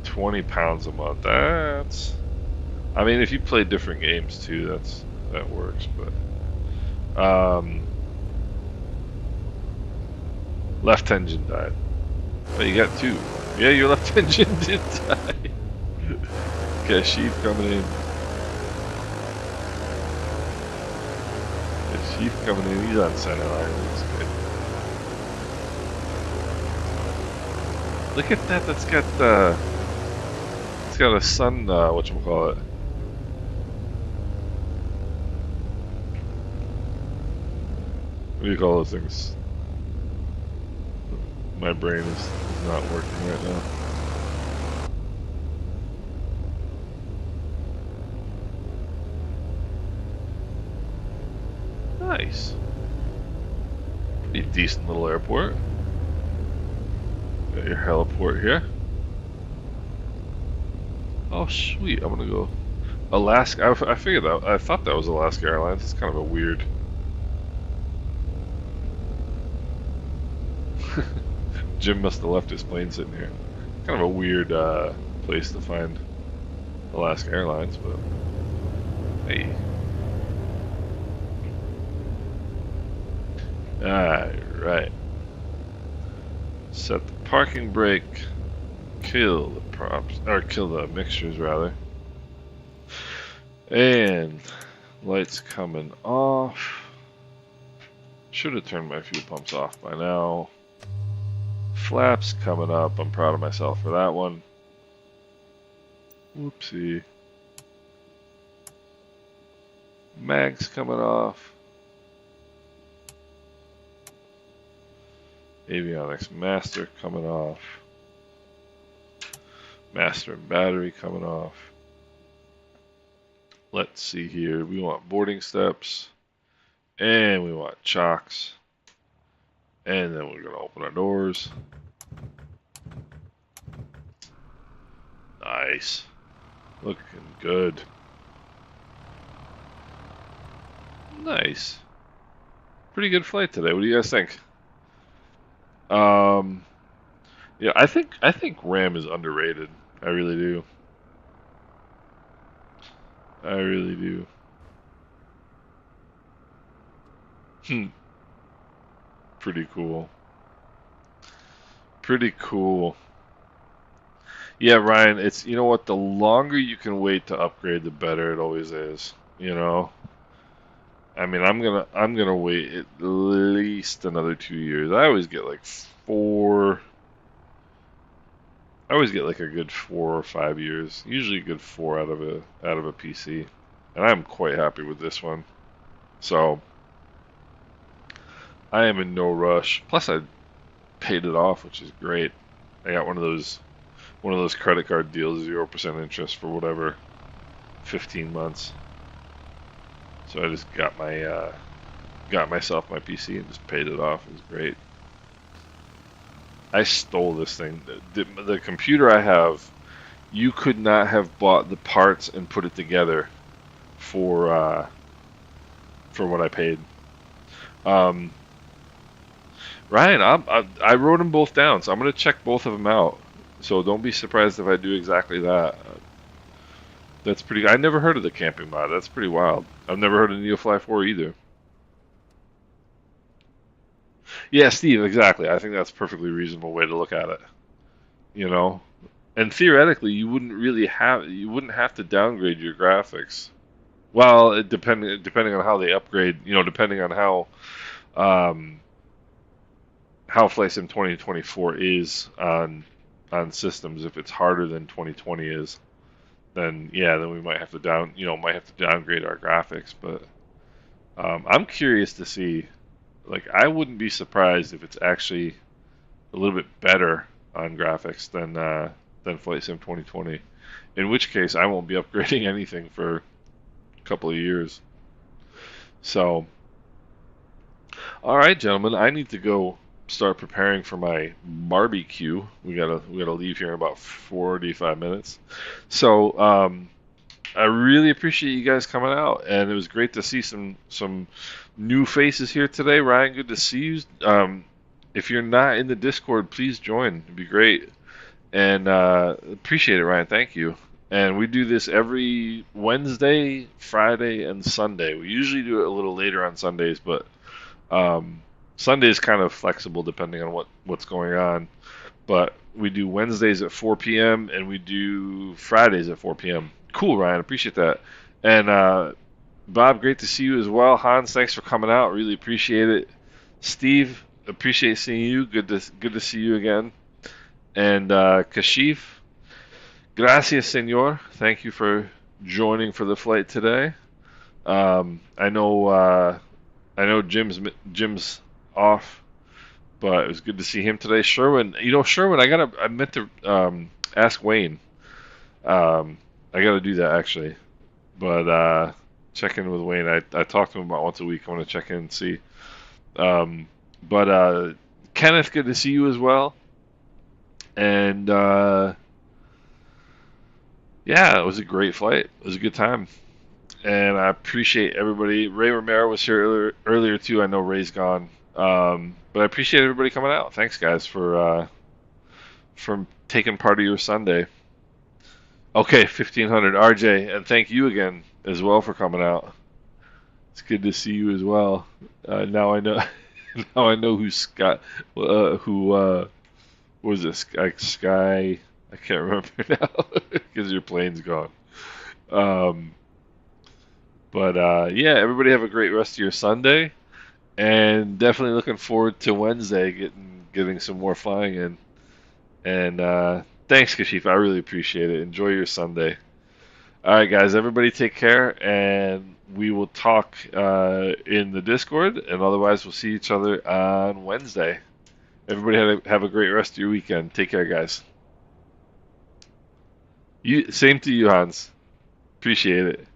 20 pounds a month. That's... I mean, if you play different games too, that works, but... left engine died. Oh, you got 2. Yeah, your left engine did die. Kashif coming in. Kashif coming in. He's on center line. Looks good. Look at that. That's got it's got a sun. Whatchamacallit? What do you call those things? My brain is not working right now. Nice. Pretty decent little airport. Got your heliport here. Oh sweet, I'm gonna go Alaska. I figured that. I thought that was Alaska Airlines. It's kind of a weird. Jim must have left his plane sitting here. Kind of a weird place to find Alaska Airlines, but hey. Alright. Set the parking brake. Kill the props, or kill the mixtures rather. And Lights coming off. Should have turned my fuel pumps off by now. Flaps coming up. I'm proud of myself for that one. Whoopsie. Mags coming off. Avionics master coming off. Master and battery coming off. Let's see here. We want boarding steps. And we want chocks. And then we're going to open our doors. Nice. Looking good. Nice. Pretty good flight today. What do you guys think? Yeah, I think RAM is underrated. I really do. I really do. Pretty cool. Pretty cool. Yeah, Ryan, it's, you know what, the longer you can wait to upgrade, the better it always is, you know? I mean, I'm gonna wait at least another 2 years. I always get like a good 4 or 5 years. Usually a good 4 out of a PC. And I'm quite happy with this one. So I am in no rush. Plus I paid it off, which is great. I got one of those credit card deals, 0% interest for whatever, 15 months. So I just got myself my PC and just paid it off. It was great. I stole this thing. The computer I have, you could not have bought the parts and put it together for what I paid. Ryan, I wrote them both down, so I'm gonna check both of them out. So don't be surprised if I do exactly that. That's pretty. I never heard of the camping mod. That's pretty wild. I've never heard of Neofly 4 either. Yeah, Steve, exactly. I think that's a perfectly reasonable way to look at it. You know, and theoretically, you wouldn't have to downgrade your graphics. Well, depending on how they upgrade, you know, depending on um, how Flight Sim 2024 is on systems. If it's harder than 2020 is, then yeah, then we might have to downgrade our graphics. But I'm curious to see. Like, I wouldn't be surprised if it's actually a little bit better on graphics than Flight Sim 2020. In which case, I won't be upgrading anything for a couple of years. So, all right, gentlemen, I need to go start preparing for my barbecue. We gotta leave here in about 45 minutes. So, I really appreciate you guys coming out, and it was great to see some new faces here today. Ryan, good to see you. If you're not in the Discord, please join. It'd be great, and appreciate it, Ryan. Thank you. And we do this every Wednesday, Friday, and Sunday. We usually do it a little later on Sundays, but Sunday is kind of flexible depending on what's going on. But we do Wednesdays at 4 p.m. and we do Fridays at 4 p.m. Cool, Ryan. Appreciate that. And Bob, great to see you as well. Hans, thanks for coming out. Really appreciate it. Steve, appreciate seeing you. Good to see you again. And Kashif, gracias, senor. Thank you for joining for the flight today. I know Jim's off, but it was good to see him today. Sherwin, Sherwin, I meant to ask Wayne. I got to do that actually, but check in with Wayne. I talk to him about once a week. I want to check in and see. But Kenneth, good to see you as well. And yeah, it was a great flight. It was a good time, and I appreciate everybody. Ray Romero was here earlier too. I know Ray's gone, but I appreciate everybody coming out. Thanks, guys, for taking part of your Sunday. Okay, 1500 RJ, and thank you again as well for coming out. It's good to see you as well. Now I know, now I know who Scott, who was this Sky? I can't remember now because your plane's gone. But yeah, everybody have a great rest of your Sunday, and definitely looking forward to Wednesday getting some more flying in. And thanks, Kashif. I really appreciate it. Enjoy your Sunday. All right, guys. Everybody take care, and we will talk in the Discord. And otherwise, we'll see each other on Wednesday. Everybody have a great rest of your weekend. Take care, guys. Same to you, Hans. Appreciate it.